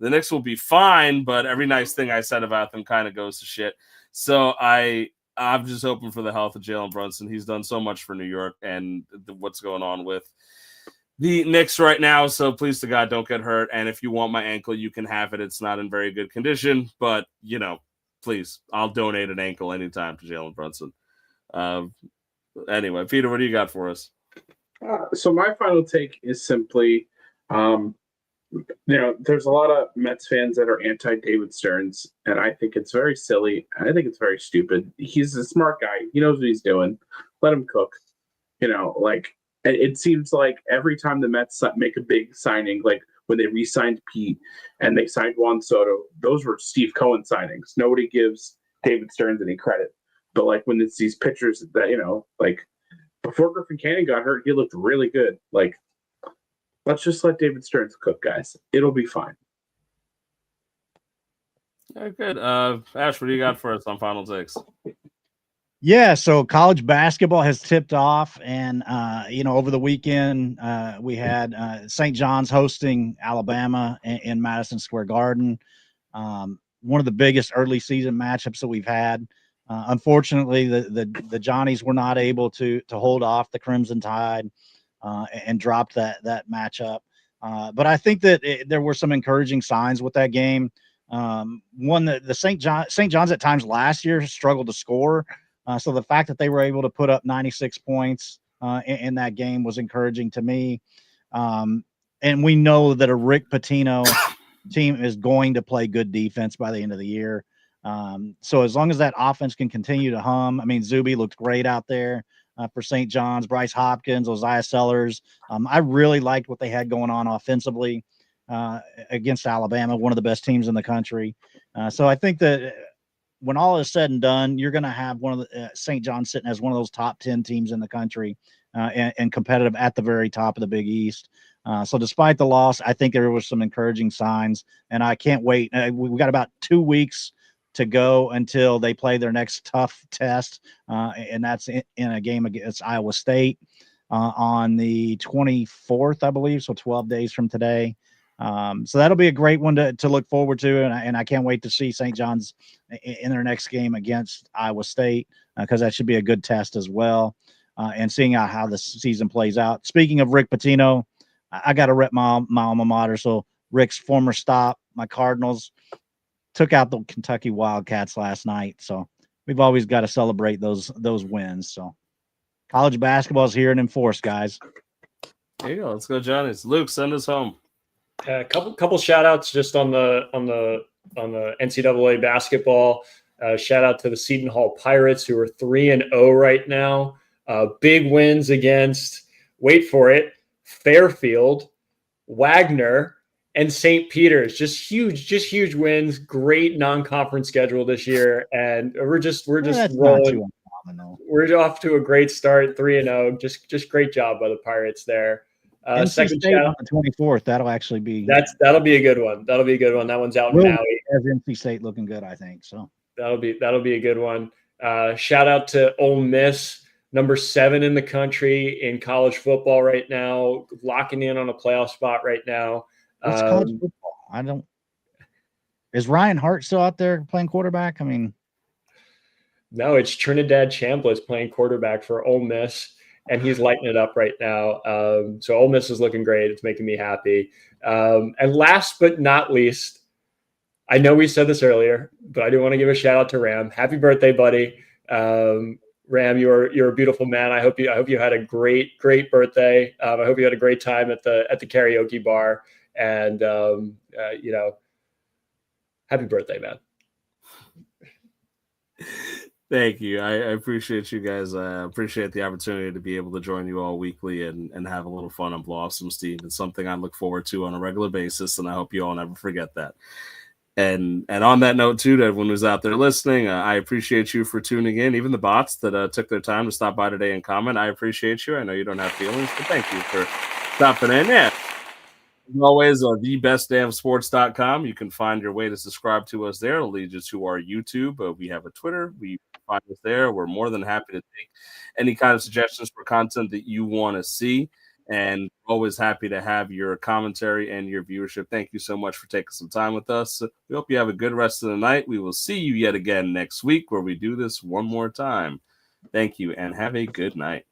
the Knicks will be fine, but every nice thing I said about them kind of goes to shit. So I'm just hoping for the health of Jalen Brunson. He's done so much for New York and what's going on with the Knicks right now. So please to God, don't get hurt. And if you want my ankle, you can have it. It's not in very good condition, but please, I'll donate an ankle anytime to Jalen Brunson. Anyway, Peter, what do you got for us? So my final take is simply, there's a lot of Mets fans that are anti-David Stearns, and I think it's very silly. I think it's very stupid. He's a smart guy. He knows what he's doing. Let him cook. It seems like every time the Mets make a big signing, like when they re-signed Pete and they signed Juan Soto, those were Steve Cohen signings. Nobody gives David Stearns any credit. But like when it's these pitchers that, like before Griffin Canning got hurt, he looked really good. Like, let's just let David Stearns cook, guys. It'll be fine. Good. Ash, what do you got for us on final takes? Yeah, so college basketball has tipped off, and over the weekend we had St. John's hosting Alabama in Madison Square Garden. One of the biggest early season matchups that we've had. Unfortunately, the Johnnies were not able to hold off the Crimson Tide and dropped that matchup. But I think that there were some encouraging signs with that game. One, the St. John's at times last year struggled to score. So the fact that they were able to put up 96 points in that game was encouraging to me. And we know that a Rick Pitino team is going to play good defense by the end of the year. So as long as that offense can continue to hum, I mean, Zuby looked great out there for St. John's, Bryce Hopkins, Osiah Sellers. I really liked what they had going on offensively against Alabama, one of the best teams in the country. So I think that when all is said and done, you're going to have one of the St. John's sitting as one of those top 10 teams in the country and competitive at the very top of the Big East. So despite the loss, I think there was some encouraging signs, and I can't wait. We've got about 2 weeks to go until they play their next tough test, and that's in a game against Iowa State on the 24th, I believe, so 12 days from today. So that'll be a great one to look forward to, and I can't wait to see St. John's in their next game against Iowa State because that should be a good test as well, and seeing how the season plays out. Speaking of Rick Pitino, I got to rep my alma mater. So Rick's former stop, my Cardinals, took out the Kentucky Wildcats last night. So we've always got to celebrate those wins. So college basketball is here and in force, guys. There you go. Let's go, Johnny's. Luke, send us home. A couple shout outs just on the NCAA basketball. Shout out to the Seton Hall Pirates, who are 3-0 right now. Big wins against, wait for it, Fairfield, Wagner, and St. Peter's. Just huge wins. Great non-conference schedule this year, and we're just rolling. We're off to a great start, 3-0. Just great job by the Pirates there. Second State on the 24th. That'll actually be that'll be a good one. That'll be a good one. That one's out now. As NC State looking good, I think. So that'll be a good one. Shout out to Ole Miss, number 7 in the country in college football right now, locking in on a playoff spot right now. What's college football? Is Ryan Hart still out there playing quarterback? I mean, no, it's Trinidad Chambliss playing quarterback for Ole Miss. And he's lighting it up right now. So Ole Miss is looking great. It's making me happy. And last but not least, I know we said this earlier, but I do want to give a shout out to Ram. Happy birthday, buddy. Ram, you're a beautiful man. I hope you had a great birthday. I hope you had a great time at the karaoke bar, and happy birthday, man. Thank you. I appreciate you guys. I appreciate the opportunity to be able to join you all weekly and have a little fun and blow off some steam. It's something I look forward to on a regular basis, and I hope you all never forget that. And on that note, too, to everyone who's out there listening, I appreciate you for tuning in. Even the bots that took their time to stop by today and comment, I appreciate you. I know you don't have feelings, but thank you for stopping in. Yeah. As always, thebestdamnsports.com. You can find your way to subscribe to us there. It'll lead you to our YouTube. We have a Twitter. We find us there. We're more than happy to take any kind of suggestions for content that you want to see. And always happy to have your commentary and your viewership. Thank you so much for taking some time with us. We hope you have a good rest of the night. We will see you yet again next week where we do this one more time. Thank you and have a good night.